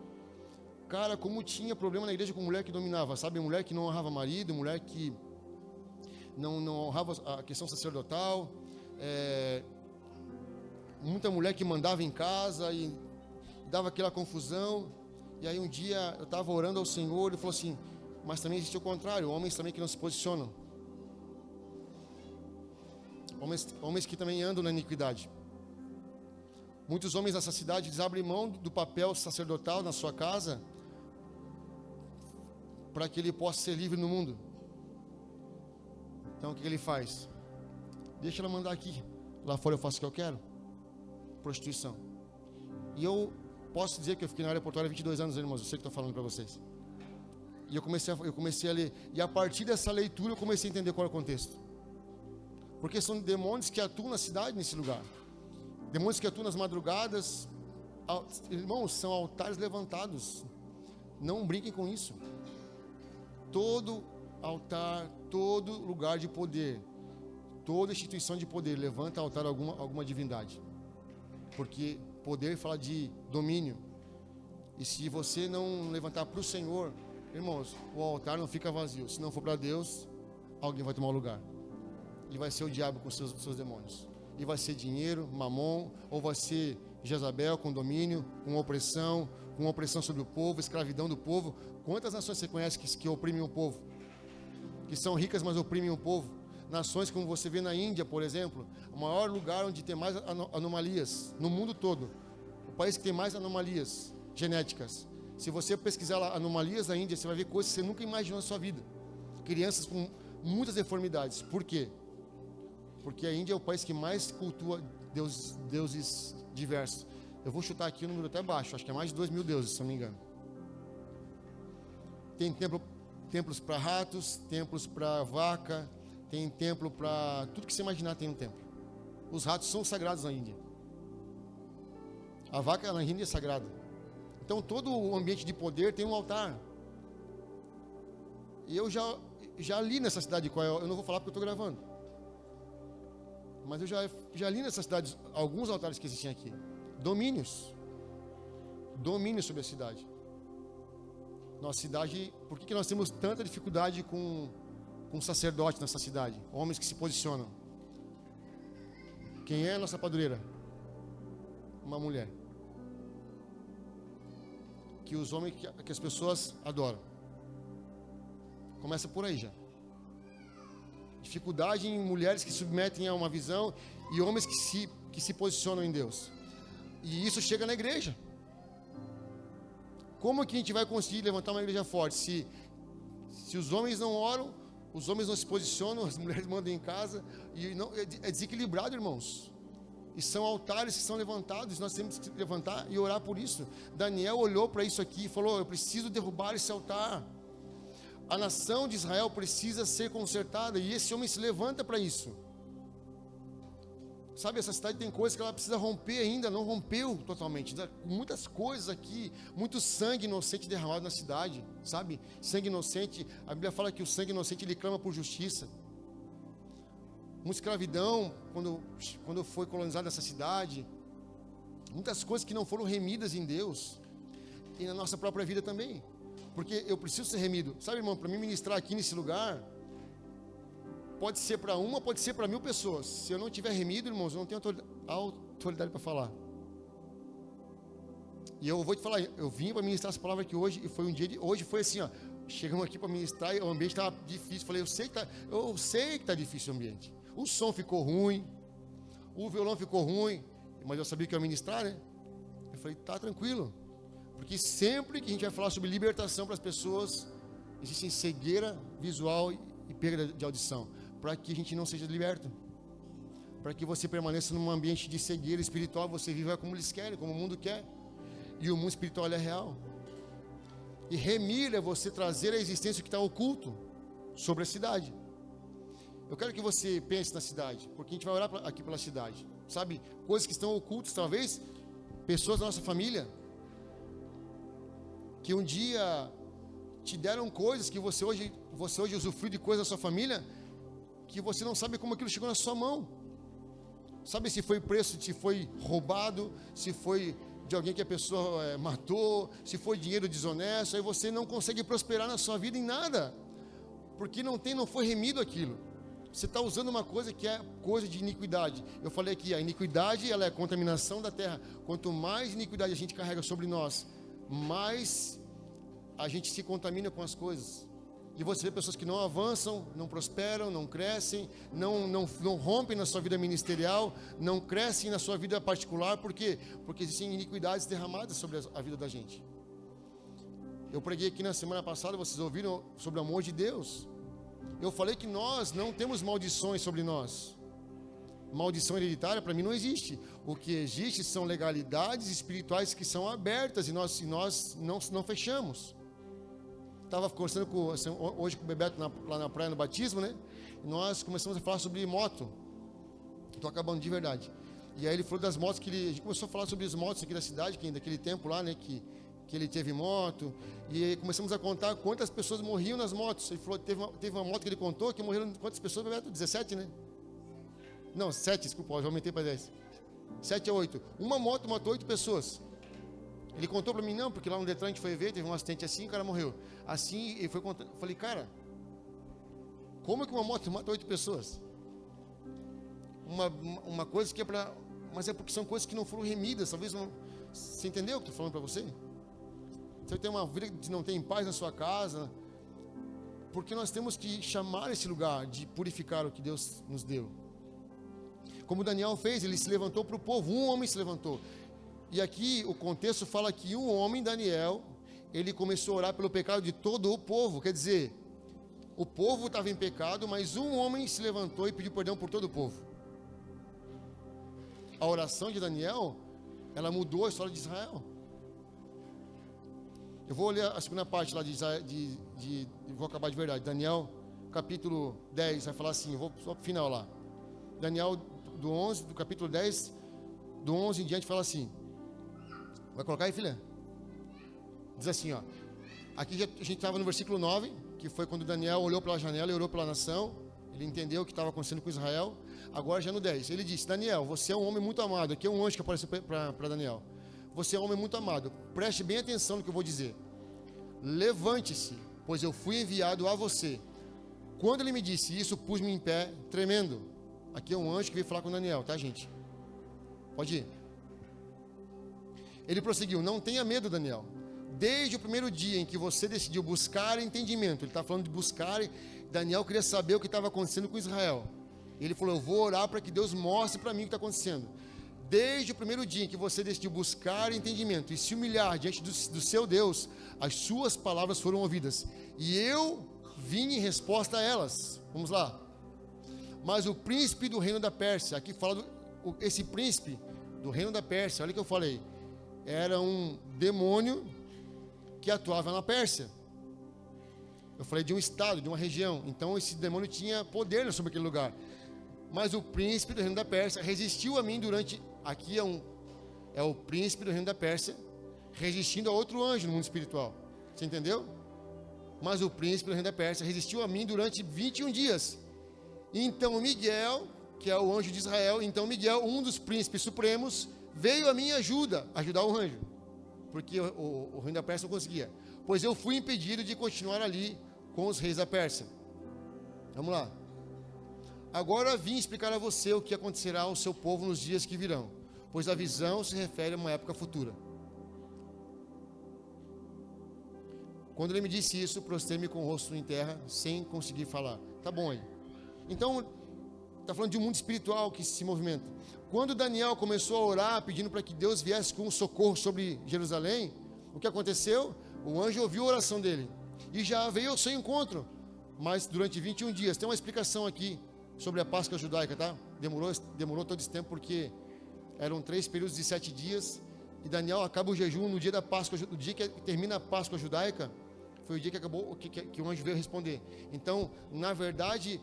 Cara, como tinha problema na igreja com mulher que dominava, sabe? Mulher que não honrava marido, mulher que não honrava a questão sacerdotal, muita mulher que mandava em casa e dava aquela confusão. E aí um dia eu estava orando ao Senhor, ele falou assim, mas também existe o contrário, homens também que não se posicionam. Homens que também andam na iniquidade. Muitos homens dessa cidade, eles abrem mão do papel sacerdotal na sua casa para que ele possa ser livre no mundo. Então o que ele faz? Deixa ela mandar aqui. Lá fora eu faço o que eu quero. Prostituição. E eu posso dizer que eu fiquei na área portuária 22 anos, irmãos. Eu sei que estou falando para vocês. E eu comecei a ler. E a partir dessa leitura eu comecei a entender qual é o contexto. Porque são demônios que atuam na cidade, nesse lugar. Demônios que atuam nas madrugadas. Irmãos, são altares levantados. Não brinquem com isso. Todo altar, todo lugar de poder, toda instituição de poder levanta altar a alguma divindade. Porque poder fala de domínio. E se você não levantar para o Senhor, irmãos, o altar não fica vazio. Se não for para Deus, alguém vai tomar o lugar. E vai ser o diabo com seus demônios. E vai ser dinheiro, mamon, ou vai ser Jezabel com domínio, com opressão sobre o povo, escravidão do povo. Quantas nações você conhece que oprimem o povo? Que são ricas, mas oprimem o povo? Nações como você vê na Índia, por exemplo, o maior lugar onde tem mais anomalias no mundo todo. O país que tem mais anomalias genéticas. Se você pesquisar lá anomalias na Índia, você vai ver coisas que você nunca imaginou na sua vida. Crianças com muitas deformidades. Por quê? Porque a Índia é o país que mais cultua deuses diversos. Eu vou chutar aqui o número até baixo, acho que é mais de 2.000 deuses, se não me engano. Tem templos para ratos, templos para vaca, tem templo para tudo que você imaginar tem um templo. Os ratos são sagrados na Índia. A vaca na Índia é sagrada. Então todo o ambiente de poder tem um altar. E eu já li nessa cidade qual é, eu não vou falar porque eu estou gravando. Mas eu já li nessa cidade alguns altares que existem aqui. Domínios sobre a cidade. Nossa cidade, por que nós temos tanta dificuldade com sacerdote nessa cidade? Homens que se posicionam. Quem é a nossa padroeira? Uma mulher. Que as pessoas adoram. Começa por aí já. Dificuldade em mulheres que se submetem a uma visão e homens que se posicionam em Deus. E isso chega na igreja. Como que a gente vai conseguir levantar uma igreja forte se os homens não oram, os homens não se posicionam, as mulheres mandam em casa e não, é desequilibrado, irmãos. E são altares que são levantados, nós temos que levantar e orar por isso. Daniel olhou para isso aqui e falou: eu preciso derrubar esse altar. A nação de Israel precisa ser consertada e esse homem se levanta para isso. Sabe, essa cidade tem coisas que ela precisa romper ainda, não rompeu totalmente. Muitas coisas aqui, muito sangue inocente derramado na cidade, sabe? Sangue inocente, a Bíblia fala que o sangue inocente ele clama por justiça. Uma escravidão, quando foi colonizada essa cidade, muitas coisas que não foram remidas em Deus e na nossa própria vida também. Porque eu preciso ser remido. Sabe, irmão, para mim ministrar aqui nesse lugar, pode ser para uma, pode ser para 1.000 pessoas. Se eu não tiver remido, irmãos, eu não tenho autoridade para falar. E eu vou te falar, eu vim para ministrar essa palavra aqui hoje, e foi um dia hoje foi assim, ó, chegamos aqui para ministrar e o ambiente estava difícil. Falei, eu sei que está difícil o ambiente. O som ficou ruim, o violão ficou ruim, mas eu sabia que eu ia ministrar, né? Eu falei, tá tranquilo. Porque sempre que a gente vai falar sobre libertação para as pessoas, existe cegueira visual e perda de audição, para que a gente não seja liberto, para que você permaneça num ambiente de cegueira espiritual, você viva como eles querem, como o mundo quer, e o mundo espiritual é real. E remir é você trazer à existência o que está oculto sobre a cidade. Eu quero que você pense na cidade, porque a gente vai orar aqui pela cidade, sabe, coisas que estão ocultas, talvez pessoas da nossa família, que um dia te deram coisas que você hoje usufrui de coisas da sua família, que você não sabe como aquilo chegou na sua mão. Sabe se foi preço, se foi roubado, se foi de alguém que a pessoa matou, se foi dinheiro desonesto, aí você não consegue prosperar na sua vida em nada, porque não foi remido aquilo. Você está usando uma coisa que é coisa de iniquidade. Eu falei aqui, a iniquidade ela é a contaminação da terra. Quanto mais iniquidade a gente carrega sobre nós, mais a gente se contamina com as coisas. E você vê pessoas que não avançam, não prosperam, não crescem, não rompem na sua vida ministerial, não crescem na sua vida particular. Por quê? Porque existem iniquidades derramadas sobre a vida da gente. Eu preguei aqui na semana passada, vocês ouviram sobre o amor de Deus. Eu falei que nós não temos maldições sobre nós. Maldição hereditária para mim não existe. O que existe são legalidades espirituais que são abertas e nós não fechamos. estava conversando hoje com o Bebeto lá na praia, no batismo, né? E nós começamos a falar sobre moto. Estou acabando de verdade. E aí ele falou das motos a gente começou a falar sobre as motos aqui da cidade, daquele tempo lá, né? Que ele teve moto. E aí começamos a contar quantas pessoas morriam nas motos. Ele falou, teve uma moto que ele contou que morreram quantas pessoas, Bebeto? 17, né? Não, 7, desculpa, eu já aumentei para 10. 7 a 8. Uma moto matou 8 pessoas. Ele contou para mim, não, porque lá no Detran a gente foi ver, teve um acidente assim, o cara morreu. Assim, ele foi contando. Eu falei, cara, como é que uma moto mata 8 pessoas? Uma coisa que é para... Mas é porque são coisas que não foram remidas, talvez não... Você entendeu o que eu estou falando para você? Você tem uma vida que não tem paz na sua casa, porque nós temos que chamar esse lugar de purificar o que Deus nos deu. Como Daniel fez, ele se levantou para o povo, um homem se levantou. E aqui o contexto fala que um homem, Daniel, ele começou a orar pelo pecado de todo o povo. Quer dizer, o povo estava em pecado, mas um homem se levantou e pediu perdão por todo o povo. A oração de Daniel, ela mudou a história de Israel. Eu vou ler a segunda parte lá vou acabar de verdade. Daniel, capítulo 10, vai falar assim, eu vou só para o final lá. Daniel, do capítulo 10, do 11 em diante, fala assim. Vai colocar aí, filha? Diz assim, ó. Aqui a gente estava no versículo 9, que foi quando Daniel olhou pela janela e orou pela nação. Ele entendeu o que estava acontecendo com Israel. Agora já no 10. Ele disse, Daniel, você é um homem muito amado. Aqui é um anjo que apareceu para Daniel. Você é um homem muito amado. Preste bem atenção no que eu vou dizer. Levante-se, pois eu fui enviado a você. Quando ele me disse isso, pus-me em pé, tremendo. Aqui é um anjo que veio falar com Daniel, tá, gente? Pode ir. Ele prosseguiu, não tenha medo, Daniel. Desde o primeiro dia em que você decidiu buscar entendimento, ele está falando de buscar, Daniel queria saber o que estava acontecendo com Israel. Ele falou, eu vou orar para que Deus mostre para mim o que está acontecendo. Desde o primeiro dia em que você decidiu buscar entendimento e se humilhar diante do seu Deus, as suas palavras foram ouvidas. E eu vim em resposta a elas. Vamos lá. Mas o príncipe do reino da Pérsia, aqui fala esse príncipe do reino da Pérsia, olha o que eu falei. Era um demônio que atuava na Pérsia. Eu falei de um estado, de uma região. Então esse demônio tinha poder sobre aquele lugar. Mas o príncipe do reino da Pérsia resistiu a mim durante... Aqui é o príncipe do reino da Pérsia resistindo a outro anjo no mundo espiritual. Você entendeu? Mas o príncipe do reino da Pérsia resistiu a mim durante 21 dias. Então Miguel, que é o anjo de Israel, então Miguel, um dos príncipes supremos, veio à minha ajuda, ajudar o anjo. Porque o reino da Pérsia não conseguia. Pois eu fui impedido de continuar ali com os reis da Pérsia. Vamos lá. Agora vim explicar a você o que acontecerá ao seu povo nos dias que virão, pois a visão se refere a uma época futura. Quando ele me disse isso, prostrei-me com o rosto em terra, sem conseguir falar. Tá bom aí. Então, está falando de um mundo espiritual que se movimenta. Quando Daniel começou a orar, pedindo para que Deus viesse com um socorro sobre Jerusalém, o que aconteceu? O anjo ouviu a oração dele e já veio ao seu encontro, mas durante 21 dias. Tem uma explicação aqui sobre a Páscoa judaica, tá? Demorou todo esse tempo porque eram 3 períodos de 7 dias e Daniel acaba o jejum no dia da Páscoa, no dia que termina a Páscoa judaica, foi o dia que acabou que o anjo veio responder. Então, na verdade,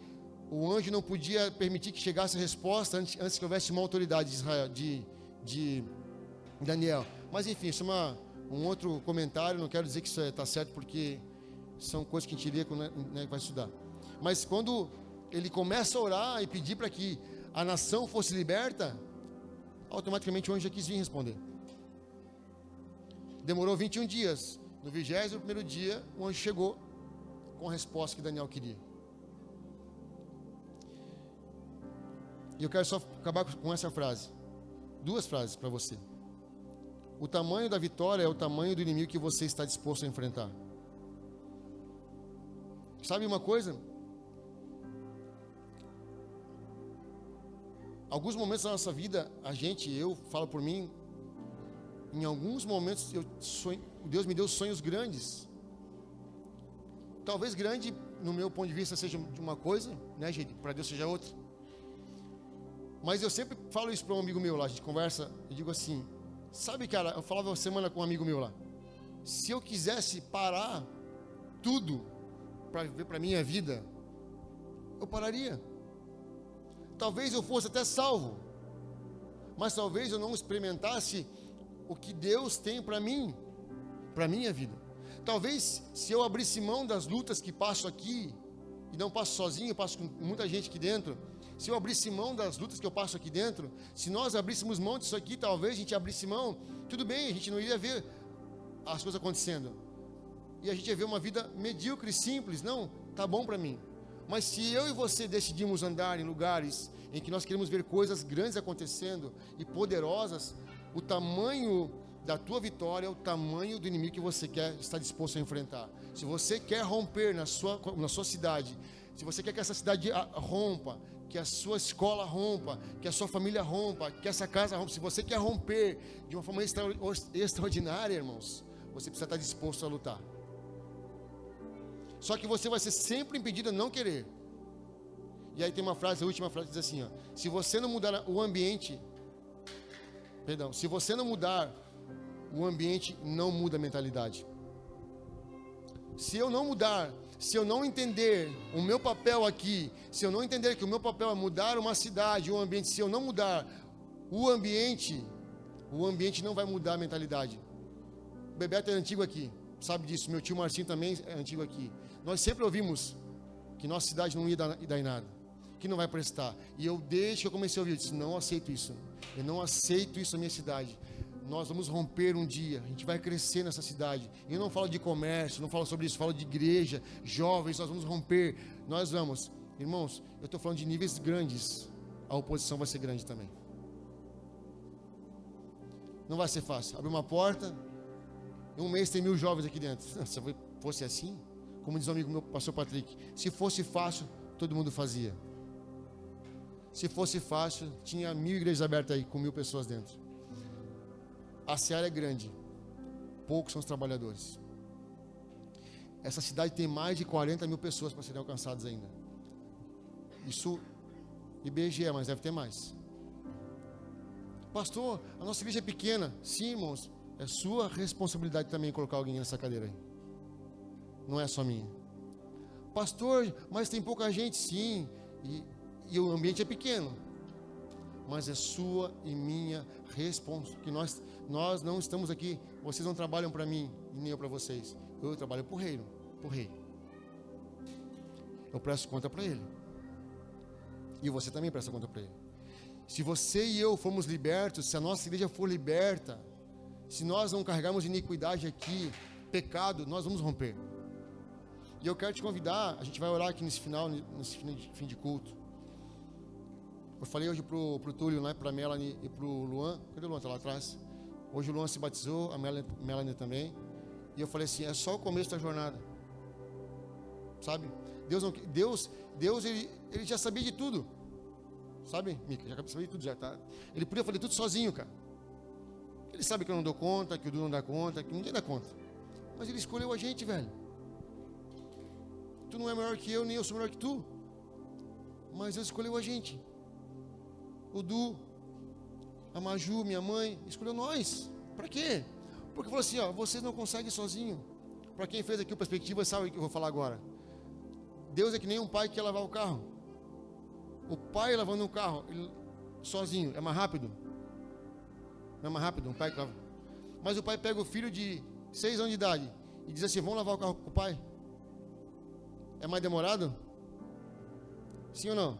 o anjo não podia permitir que chegasse a resposta antes que houvesse uma autoridade de Israel, de Daniel. Mas enfim, isso é um outro comentário, não quero dizer que isso está certo, porque são coisas que a gente lê quando vai estudar. Mas quando ele começa a orar e pedir para que a nação fosse liberta, automaticamente o anjo já quis vir responder. Demorou 21 dias. No 21º dia, o anjo chegou com a resposta que Daniel queria. E eu quero só acabar com essa frase. 2 frases para você. O tamanho da vitória é o tamanho do inimigo que você está disposto a enfrentar. Sabe uma coisa? Alguns momentos da nossa vida, eu falo por mim, em alguns momentos Deus me deu sonhos grandes. Talvez grande, no meu ponto de vista, seja de uma coisa, né, gente? Para Deus seja outra. Mas eu sempre falo isso para um amigo meu lá, a gente conversa, eu digo assim, sabe, cara, eu falava uma semana com um amigo meu lá, se eu quisesse parar tudo para viver para a minha vida, eu pararia. Talvez eu fosse até salvo, mas talvez eu não experimentasse o que Deus tem para mim, para a minha vida. Talvez se eu abrisse mão das lutas que passo aqui, e não passo sozinho, eu passo com muita gente aqui dentro, se eu abrisse mão das lutas que eu passo aqui dentro, se nós abríssemos mão disso aqui, talvez a gente abrisse mão, tudo bem, a gente não iria ver as coisas acontecendo, e a gente ia ver uma vida medíocre, simples, não, tá bom para mim. Mas se eu e você decidimos andar em lugares em que nós queremos ver coisas grandes acontecendo e poderosas, o tamanho da tua vitória é o tamanho do inimigo que você está disposto a enfrentar. Se você quer romper na sua cidade, se você quer que essa cidade rompa, que a sua escola rompa, que a sua família rompa, que essa casa rompa, se você quer romper de uma forma extraordinária, irmãos, você precisa estar disposto a lutar. Só que você vai ser sempre impedido a não querer. E aí tem uma frase, a última frase, que diz assim, ó, se você não mudar o ambiente, se você não mudar o ambiente, não muda a mentalidade. Se eu não mudar, se eu não entender o meu papel aqui, se eu não entender que o meu papel é mudar uma cidade, um ambiente, se eu não mudar o ambiente não vai mudar a mentalidade. O Bebeto é antigo aqui, sabe disso, meu tio Marcinho também é antigo aqui. Nós sempre ouvimos que nossa cidade não ia dar em nada, que não vai prestar. E eu, desde que eu comecei a ouvir, eu disse, não aceito isso. Eu não aceito isso na minha cidade. Nós vamos romper um dia, a gente vai crescer nessa cidade. E eu não falo de comércio, não falo sobre isso, falo de igreja, jovens, nós vamos romper. Nós vamos, irmãos, eu estou falando de níveis grandes, a oposição vai ser grande também. Não vai ser fácil. Abre uma porta, em um mês tem 1000 jovens aqui dentro. Se fosse assim, como diz o amigo meu, pastor Patrick, se fosse fácil, todo mundo fazia. Se fosse fácil, tinha 1000 igrejas abertas aí, com 1000 pessoas dentro. A seara é grande, poucos são os trabalhadores. Essa cidade tem mais de 40.000 pessoas para serem alcançadas ainda. Isso, IBGE, mas deve ter mais. Pastor, a nossa igreja é pequena. Sim, irmãos, é sua responsabilidade também colocar alguém nessa cadeira aí. Não é só minha. Pastor, mas tem pouca gente, sim, e o ambiente é pequeno. Mas é sua e minha responsabilidade. Que nós não estamos aqui, vocês não trabalham para mim e nem eu para vocês. Eu trabalho para o rei. Eu presto conta para ele. E você também presta conta para ele. Se você e eu formos libertos, se a nossa igreja for liberta, se nós não carregarmos iniquidade aqui, pecado, nós vamos romper. E eu quero te convidar, a gente vai orar aqui nesse fim de culto. Eu falei hoje pro Túlio, né, pra Melanie e pro Luan. Cadê o Luan? Tá lá atrás. Hoje o Luan se batizou, a Melanie também. E eu falei assim, é só o começo da jornada. Sabe? Deus ele já sabia de tudo. Sabe, Mica? Já sabia de tudo, já tá. Ele podia fazer tudo sozinho, cara. Ele sabe que eu não dou conta, que o Du não dá conta, que ninguém dá conta. Mas ele escolheu a gente, velho. Tu não é maior que eu, nem eu sou melhor que tu. Mas Deus escolheu a gente. O Du, a Maju, minha mãe, escolheu nós. Para quê? Porque falou assim, ó, vocês não conseguem sozinho. Para quem fez aqui o Perspectiva, sabe o que eu vou falar agora. Deus é que nem um pai que quer lavar o carro. O pai lavando um carro, ele, sozinho, é mais rápido? Não é mais rápido um pai que lava? Mas o pai pega o filho de 6 anos de idade e diz assim, vamos lavar o carro com o pai? É mais demorado? Sim ou não?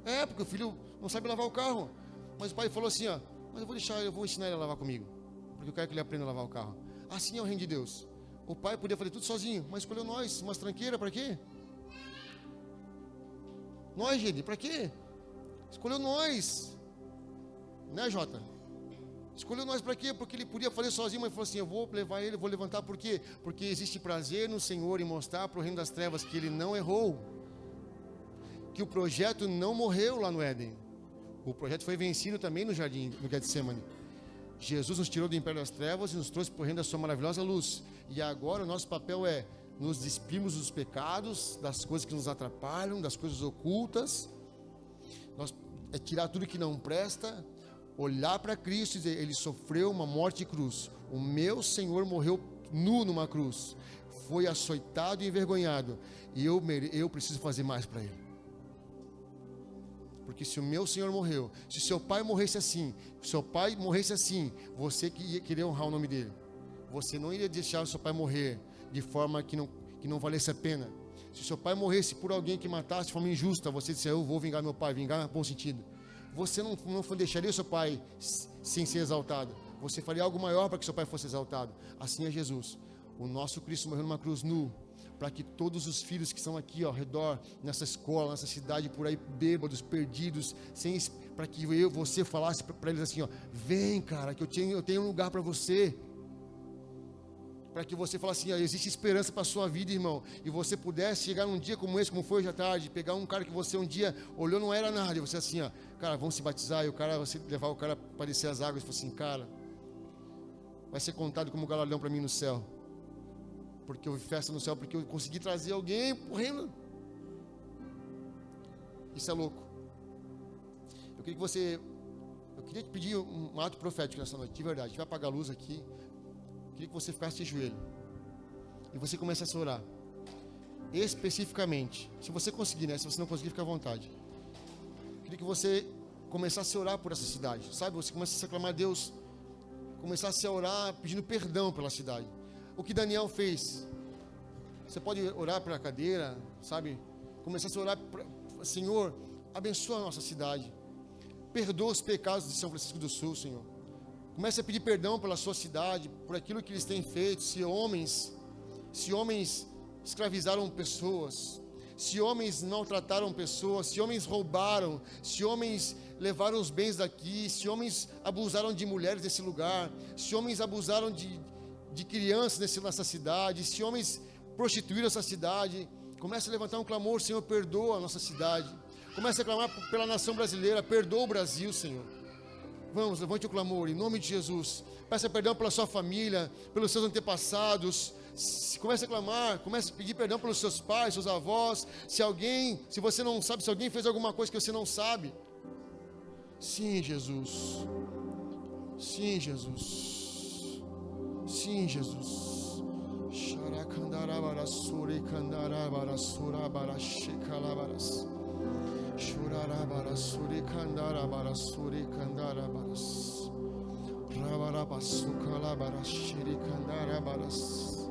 É, porque o filho não sabe lavar o carro. Mas o pai falou assim, ó, mas eu vou ensinar ele a lavar comigo. Porque eu quero que ele aprenda a lavar o carro. Assim é o reino de Deus. O pai podia fazer tudo sozinho, mas escolheu nós, umas tranqueiras, para quê? Nós, gente, para quê? Escolheu nós. Né, Jota? Escolheu nós para quê? Porque ele podia fazer sozinho, mas falou assim, eu vou levar ele, vou levantar, por quê? Porque existe prazer no Senhor em mostrar para o reino das trevas que ele não errou. Que o projeto não morreu lá no Éden. O projeto foi vencido também no jardim, no Getsemane. Jesus nos tirou do império das trevas e nos trouxe para o reino da sua maravilhosa luz. E agora o nosso papel é nos despirmos dos pecados, das coisas que nos atrapalham, das coisas ocultas. É tirar tudo que não presta, olhar para Cristo e dizer, ele sofreu uma morte de cruz. O meu Senhor morreu nu numa cruz. foi açoitado e envergonhado, e eu preciso fazer mais para ele. Porque se o meu Senhor morreu, se seu pai morresse assim, você que ia querer honrar o nome dele. Você não iria deixar o seu pai morrer de forma que não valesse a pena. Se seu pai morresse por alguém que matasse de forma injusta, você disse, eu vou vingar meu pai, vingar no bom sentido. Você não deixaria o seu pai sem ser exaltado. Você faria algo maior para que seu pai fosse exaltado. Assim é Jesus. O nosso Cristo morreu numa cruz nu, para que todos os filhos que estão aqui ao redor, nessa escola, nessa cidade, por aí, bêbados, perdidos, para que você falasse para eles assim, vem cara, que eu tenho um lugar para você. Para que você falasse assim, existe esperança para a sua vida, irmão. E você pudesse chegar num dia como esse, como foi hoje à tarde, pegar um cara que você um dia olhou, não era nada, e você assim, cara, vamos se batizar, e você levar o cara para descer as águas, e falar assim, cara, vai ser contado como galardão para mim no céu. Porque houve festa no céu, porque eu consegui trazer alguém correndo. Isso é louco. Eu queria te pedir um ato profético nessa noite, de verdade. A gente vai apagar a luz aqui. Eu queria que você ficasse de joelho. E você começasse a orar. Especificamente. Se você conseguir, né? Se você não conseguir, fica à vontade. Eu queria que você começasse a orar por essa cidade. Sabe? Você começasse a clamar a Deus. Começasse a orar pedindo perdão pela cidade. O que Daniel fez. Você pode orar pela cadeira, sabe? Começar a orar, Senhor, abençoa a nossa cidade. Perdoa os pecados de São Francisco do Sul, Senhor. Comece a pedir perdão pela sua cidade, por aquilo que eles têm feito. Se homens escravizaram pessoas, se homens maltrataram pessoas, se homens roubaram, se homens levaram os bens daqui, se homens abusaram de mulheres nesse lugar, se homens abusaram de crianças nessa cidade, se homens prostituíram essa cidade, comece a levantar um clamor, Senhor, perdoa a nossa cidade. Comece a clamar pela nação brasileira, perdoa o Brasil, Senhor. Vamos, levante o clamor, em nome de Jesus. Peça perdão pela sua família, pelos seus antepassados. Comece a clamar, comece a pedir perdão pelos seus pais, seus avós. Se você não sabe, se alguém fez alguma coisa que você não sabe. Sim, Jesus. Sim, Jesus. Sim, Jesus. Xaracandarabara suri candarabara surabara shikalabaras. Shurarabara suri candarabara suri candarabaras. Rabaraba sukalabara shiri candarabaras.